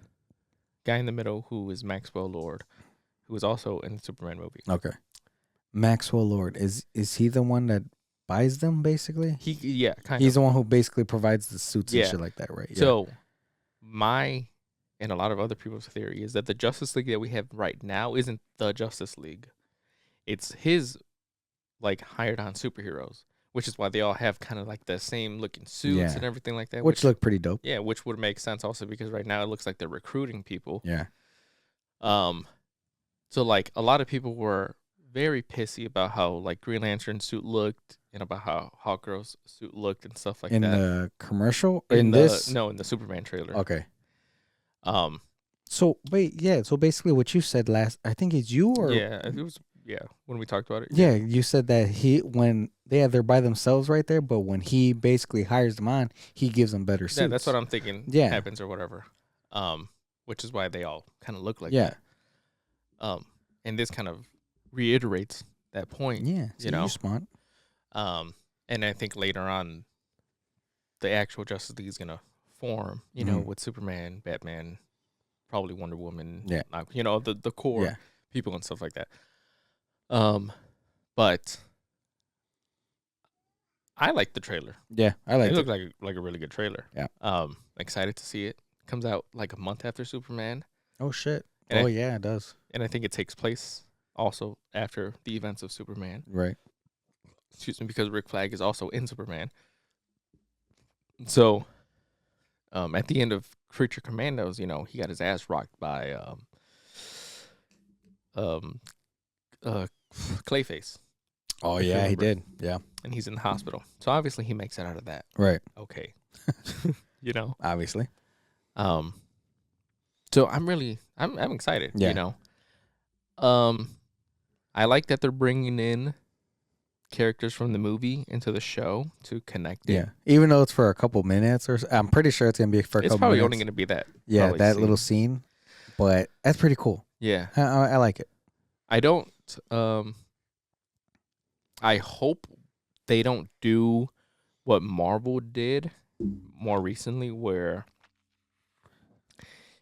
guy in the middle who is Maxwell Lord, who is also in the Superman movie. Okay. Maxwell Lord, is he the one that buys them basically? Yeah, kind He's of. the one who basically provides the suits Yeah. and shit like that, right? Yeah. So, my and a lot of other people's theory is that the Justice League that we have right now isn't the Justice League. It's his like hired on superheroes, which is why they all have kind of like the same looking suits and everything like that. Which look pretty dope. Yeah, which would make sense also because right now it looks like they're recruiting people. Yeah. So like a lot of people were very pissy about how like Green Lantern's suit looked and about how Hawkgirl's suit looked and stuff like in that. In the commercial? In this? No, in the Superman trailer. Okay. So wait, yeah. So basically, what you said last, I think it's you or it was when we talked about it. Yeah, you said that when they're by themselves right there, but when he basically hires them on, he gives them better suits. Yeah, that's what I'm thinking. Happens or whatever. Which is why they all kind of look like that. And this kind of reiterates that point. Yeah, so you know, you're smart. And I think later on, the actual Justice League is gonna form. You know, with Superman, Batman, probably Wonder Woman. Yeah, you know the core people and stuff like that. But I like the trailer. Yeah, I like it. It looked like a really good trailer. Yeah. Excited to see it. Comes out like a month after Superman. Oh shit. And yeah, it does. And I think it takes place also after the events of Superman. Right. Excuse me, because Rick Flag is also in Superman. So, at the end of Creature Commandos, you know, he got his ass rocked by Clayface. Oh yeah, he did. Yeah. And he's in the hospital. So obviously he makes it out of that. Right. Okay. You know. Obviously. So I'm excited. Yeah. You know. I like that they're bringing in characters from the movie into the show to connect it. Yeah. Even though it's for a couple minutes I'm pretty sure it's gonna be for a couple minutes. It's probably only gonna be that. Yeah, that little scene. But that's pretty cool. Yeah. I like it. I don't I hope they don't do what Marvel did more recently, where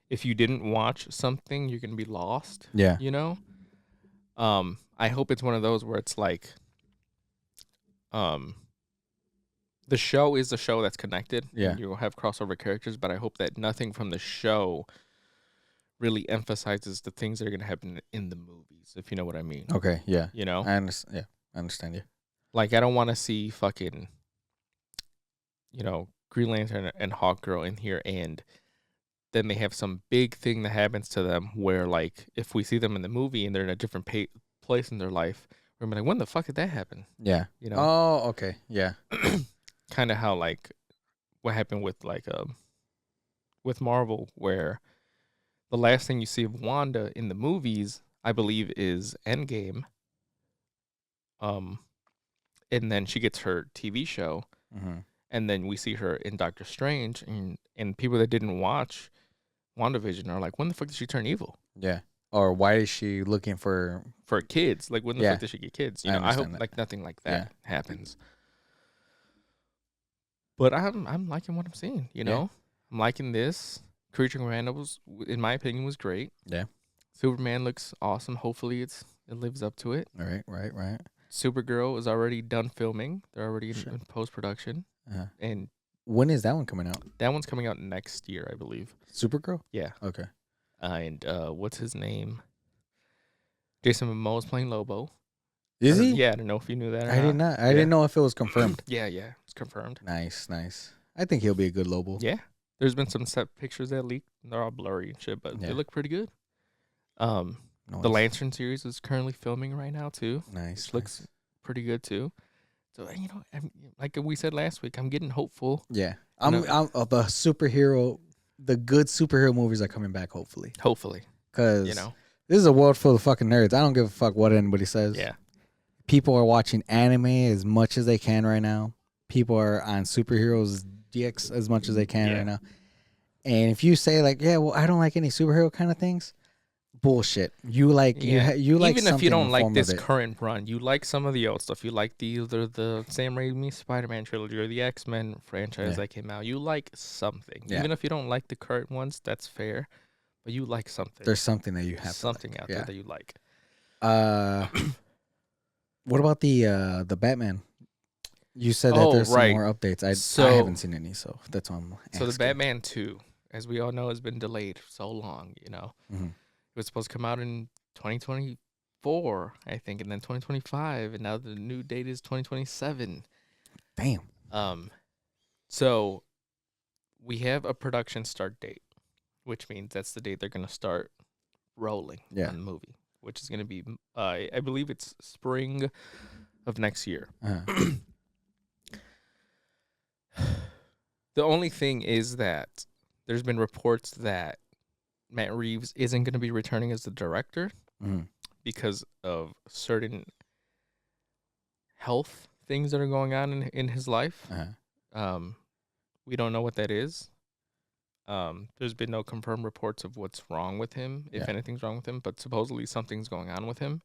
if you didn't watch something, you're going to be lost. Yeah. You know? I hope it's one of those where it's like, the show is a show that's connected. Yeah. You'll have crossover characters, but I hope that nothing from the show really emphasizes the things that are going to happen in the movies, if you know what I mean. Okay, yeah. You know? I understand you. Like, I don't want to see fucking, you know, Green Lantern and Hawkgirl in here, and then they have some big thing that happens to them where, like, if we see them in the movie and they're in a different place in their life, we're gonna be like, when the fuck did that happen? Yeah. You know? Oh, okay. Yeah. Kind of how, like, what happened with, like, with Marvel, where the last thing you see of Wanda in the movies, I believe, is Endgame. And then she gets her TV show, and then we see her in Doctor Strange, and people that didn't watch WandaVision are like, when the fuck did she turn evil? Yeah. Or why is she looking for kids? Like, when the fuck did she get kids? You know, I hope like nothing like that happens. But I'm liking what I'm seeing. You know, I'm liking this. Creature Commandos, in my opinion, was great. Yeah. Superman looks awesome. Hopefully, it lives up to it. Right. Supergirl is already done filming. They're already in post-production. And when is that one coming out? That one's coming out next year, I believe. Supergirl? Yeah. Okay. And what's his name? Jason Momoa is playing Lobo. Is he? Yeah, I don't know if you knew that or I did not. I didn't know if it was confirmed. Yeah, it's confirmed. Nice. I think he'll be a good Lobo. Yeah. There's been some set pictures that leaked. They're all blurry and shit, but they look pretty good. The Lantern series is currently filming right now too. Nice. Looks pretty good too. So, you know, like we said last week, I'm getting hopeful. Yeah. I'm the good superhero movies are coming back, hopefully. Because, you know, this is a world full of fucking nerds. I don't give a fuck what anybody says. Yeah. People are watching anime as much as they can right now. People are on superheroes DX as much as they can right now. And if you say like, yeah, well, I don't like any superhero kind of things, bullshit. You like you like even if you don't like this current current run, you like some of the old stuff. You like either the Sam Raimi Spider-Man trilogy or the X-Men franchise that came out. You like something, even if you don't like the current ones. That's fair, but you like something. There's something that you have. Something out there that you like. What about the Batman? You said that there's some more updates. I haven't seen any, so that's why I'm asking. So the Batman 2, as we all know, has been delayed so long. You know, it was supposed to come out in 2024, 2024, I think, and then 2025, and now the new date is 2027. Damn. So we have a production start date, which means that's the date they're going to start rolling on the movie, which is going to be, I believe it's spring of next year. The only thing is that there's been reports that Matt Reeves isn't going to be returning as the director because of certain health things that are going on in his life. We don't know what that is. There's been no confirmed reports of what's wrong with him, if anything's wrong with him, but supposedly something's going on with him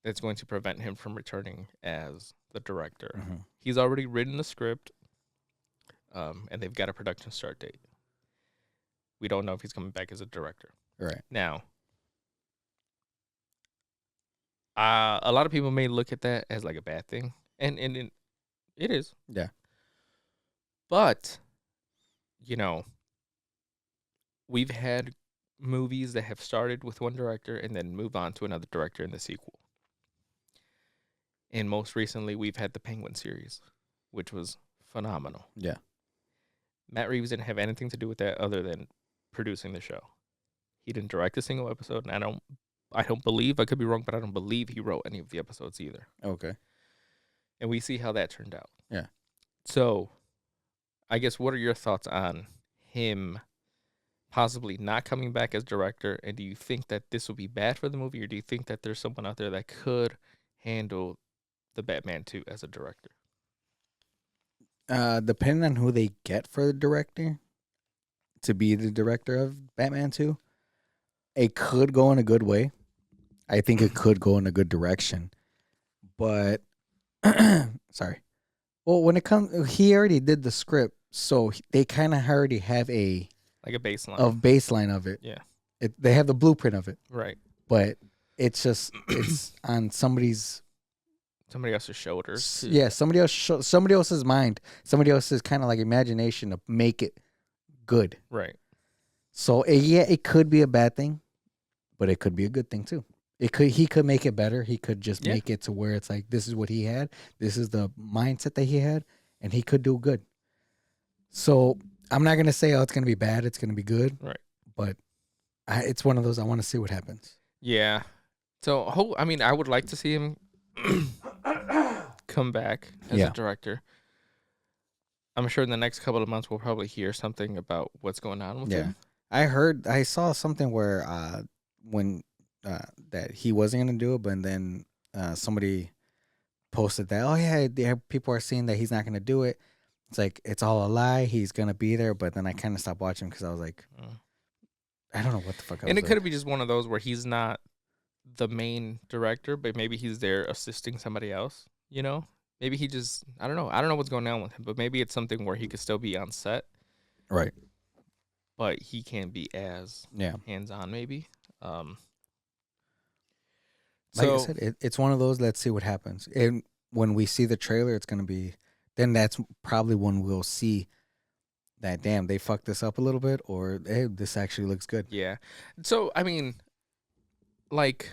that's going to prevent him from returning as the director. He's already written the script, and they've got a production start date. We don't know if he's coming back as a director. Right. Now, a lot of people may look at that as like a bad thing, and it is. Yeah. But, you know, we've had movies that have started with one director and then move on to another director in the sequel. And most recently, we've had the Penguin series, which was phenomenal. Yeah. Matt Reeves didn't have anything to do with that other than producing the show. He didn't direct a single episode, and I don't believe, I could be wrong, but I don't believe he wrote any of the episodes either. Okay. And we see how that turned out. Yeah. So, I guess, what are your thoughts on him possibly not coming back as director? And do you think that this will be bad for the movie, or do you think that there's someone out there that could handle the Batman 2 as a director? Depending on who they get for the director to be the director of Batman 2, it could go in a good way. I think it could go in a good direction. But, sorry. Well, when it comes, he already did the script, so they kind of already have a baseline of it. Yeah. They have the blueprint of it. Right. But it's just, it's on somebody else's shoulders. Yeah, somebody else's mind, somebody else's kind of like imagination to make it good. Right. So it could be a bad thing, but it could be a good thing too. He could make it better. He could just make it to where it's like, this is what he had, this is the mindset that he had, and he could do good. So I'm not gonna say, oh, it's gonna be bad. It's gonna be good. Right. But it's one of those. I want to see what happens. Yeah. So I would like to see him come back as a director. I'm sure in the next couple of months we'll probably hear something about what's going on with him. I saw something where that he wasn't gonna do it, but then somebody posted that, oh yeah, people are saying that he's not gonna do it. It's like, it's all a lie. He's gonna be there, but then I kind of stopped watching because I was like, I don't know what the fuck. And it could be just one of those where he's not the main director, but maybe he's there assisting somebody else. You know, maybe he just, I don't know what's going on with him, but maybe it's something where he could still be on set, right? But he can't be as hands-on, maybe. Like I said, it's one of those. Let's see what happens. And when we see the trailer, it's gonna be. Then that's probably when we'll see that, damn, they fucked this up a little bit, or hey, this actually looks good. Yeah. So I mean, like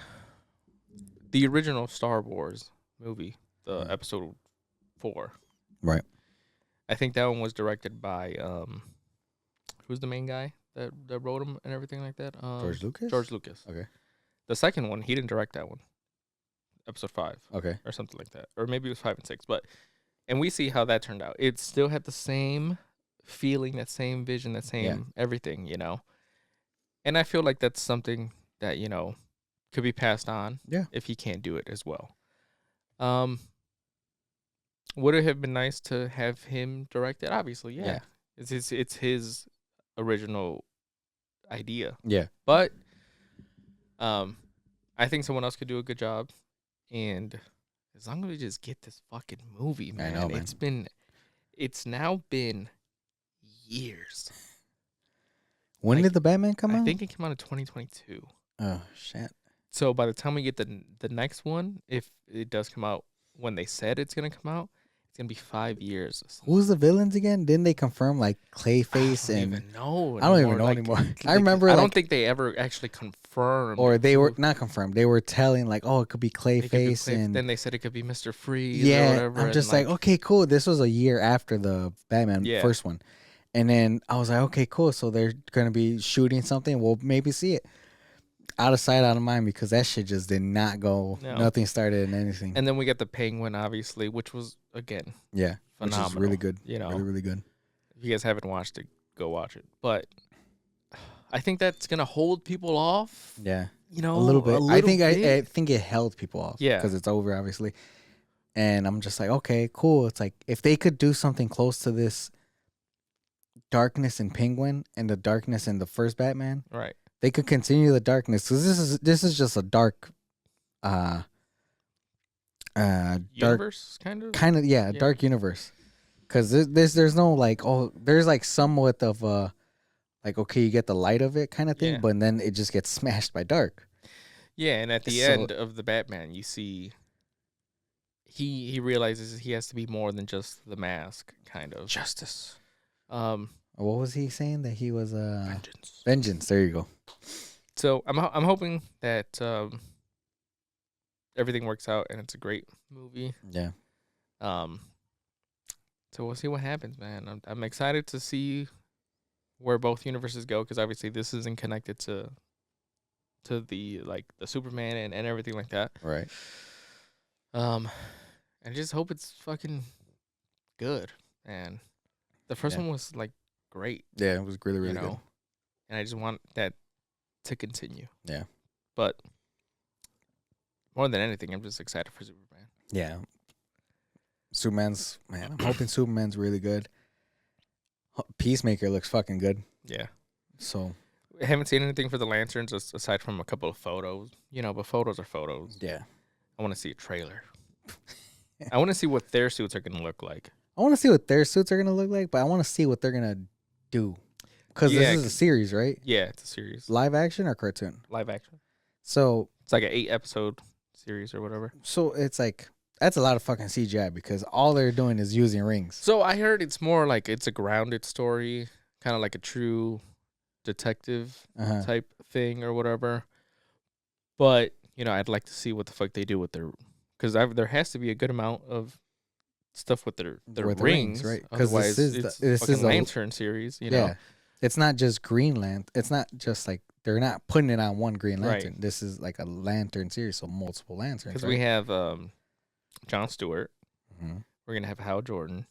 the original Star Wars movie, the episode 4. Right. I think that one was directed by who's the main guy that wrote them and everything like that? George Lucas. George Lucas. Okay. The second one, he didn't direct that one. Episode 5. Okay. Or something like that. Or maybe it was 5 and 6. And we see how that turned out. It still had the same feeling, that same vision, that same everything, you know. And I feel like that's something that, you know, could be passed on if he can't do it as well. Would it have been nice to have him direct it? Obviously, yeah. It's his original idea. Yeah. But I think someone else could do a good job. And as long as we just get this fucking movie, man. I know, man. It's now been years. When did the Batman come out? I think it came out in 2022. Oh, shit. So by the time we get the next one, if it does come out when they said it's going to come out, it's going to be 5 years. Who's the villains again? Didn't they confirm like Clayface? I don't even know anymore. I remember. I don't think they ever actually confirmed confirmed, or they were not confirmed. They were telling like, oh, it could be Clayface, and then they said it could be Mr. Freeze. yeah, or whatever, I'm just like, okay, cool. This was a year after the Batman first one, and then I was like, okay, cool. So they're gonna be shooting something. We'll maybe see it. Out of sight, out of mind, because that shit just did not go. No. Nothing started in anything. And then we got the Penguin, obviously, which was again, phenomenal. Which is really good. You know, really, really good. If you guys haven't watched it, go watch it. But I think that's gonna hold people off. Yeah, you know, a little bit. I think it held people off. Yeah, because it's over, obviously. And I'm just like, okay, cool. It's like if they could do something close to this darkness in Penguin and the darkness in the first Batman, right? They could continue the darkness because this is just a dark, universe kind of dark universe. Because there's no like there's like somewhat of a like okay you get the light of it kind of thing, but then it just gets smashed by dark. Yeah, and at the end of the Batman, you see he realizes he has to be more than just the mask, kind of justice. What was he saying that he was vengeance? Vengeance. There you go. So I'm hoping that everything works out and it's a great movie. Yeah. So we'll see what happens, man. I'm excited to see where both universes go because obviously this isn't connected to the like the Superman and everything like that. Right. I just hope it's fucking good. And the first one was like great. Yeah, it was really, really good. And I just want that to continue. Yeah. But more than anything, I'm just excited for Superman. Yeah. I'm hoping Superman's really good. Peacemaker looks fucking good. Yeah. So I haven't seen anything for the Lanterns aside from a couple of photos, but photos are photos. Yeah. I want to see a trailer. I want to see what their suits are going to look like. I want to see what their suits are going to look like, but I want to see what they're going to do. Because this is a series, right? Yeah, it's a series. Live action or cartoon? Live action. So it's like an 8-episode series or whatever. So it's like, that's a lot of fucking CGI because all they're doing is using rings. So I heard it's more like it's a grounded story, kind of like a true detective type thing or whatever. But, I'd like to see what the fuck they do with their... Because there has to be a good amount of stuff with their rings, right? Because this is a Lantern series, Yeah. It's not just Green Lantern. It's not just like they're not putting it on one Green Lantern. Right. This is like a Lantern series, so multiple lanterns. Because we have Jon Stewart. Mm-hmm. We're gonna have Hal Jordan.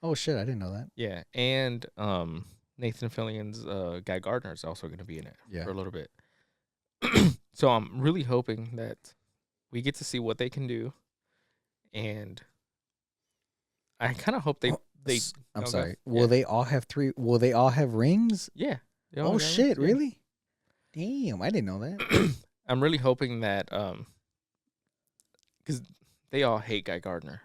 Oh shit! I didn't know that. Yeah, and Nathan Fillion's Guy Gardner is also gonna be in it for a little bit. So I'm really hoping that we get to see what they can do, and I kind of hope they. I'm sorry. Will they all have three? Will they all have rings? Yeah. Oh shit! Rings. Really? Damn! I didn't know that. I'm really hoping that because they all hate Guy Gardner,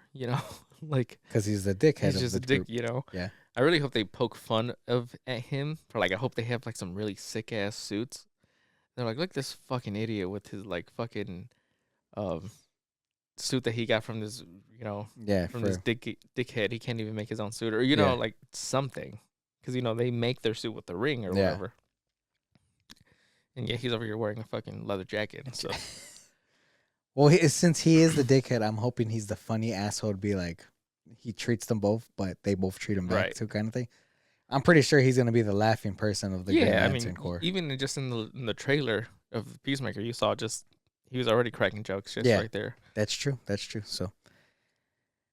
like because he's the dickhead. He's just a dick, Yeah. I really hope they poke fun at him for like. I hope they have like some really sick ass suits. They're like, look, this fucking idiot with his like fucking suit that he got from this, from this dickhead. He can't even make his own suit, or like something, because they make their suit with the ring or whatever. And he's over here wearing a fucking leather jacket. So, well, since he is the dickhead, I'm hoping he's the funny asshole to be like, he treats them both, but they both treat him back too, kind of thing. I'm pretty sure he's gonna be the laughing person of the Green Lantern Corps. Even just in the trailer of Peacemaker, you saw he was already cracking jokes right there. That's true. So,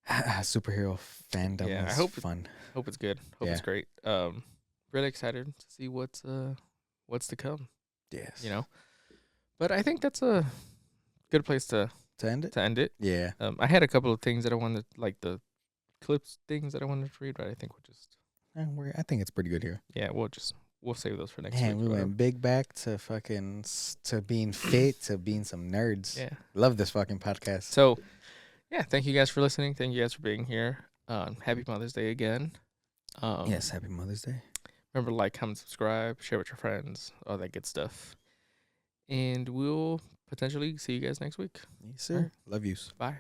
superhero fandom is fun. Hope it's good. Hope it's great. Really excited to see what's to come. Yes. But I think that's a good place to end it. Yeah. I had a couple of things that I wanted, like the clips things that I wanted to read, but I think we'll just. I think it's pretty good here. Yeah, we'll save those for next week. We went big back to to being fit, to being some nerds. Yeah. Love this fucking podcast. So, yeah, thank you guys for listening. Thank you guys for being here. Happy Mother's Day again. Yes, happy Mother's Day. Remember to like, comment, subscribe, share with your friends, all that good stuff. And we'll potentially see you guys next week. Yes, sir. Right. Love yous. Bye.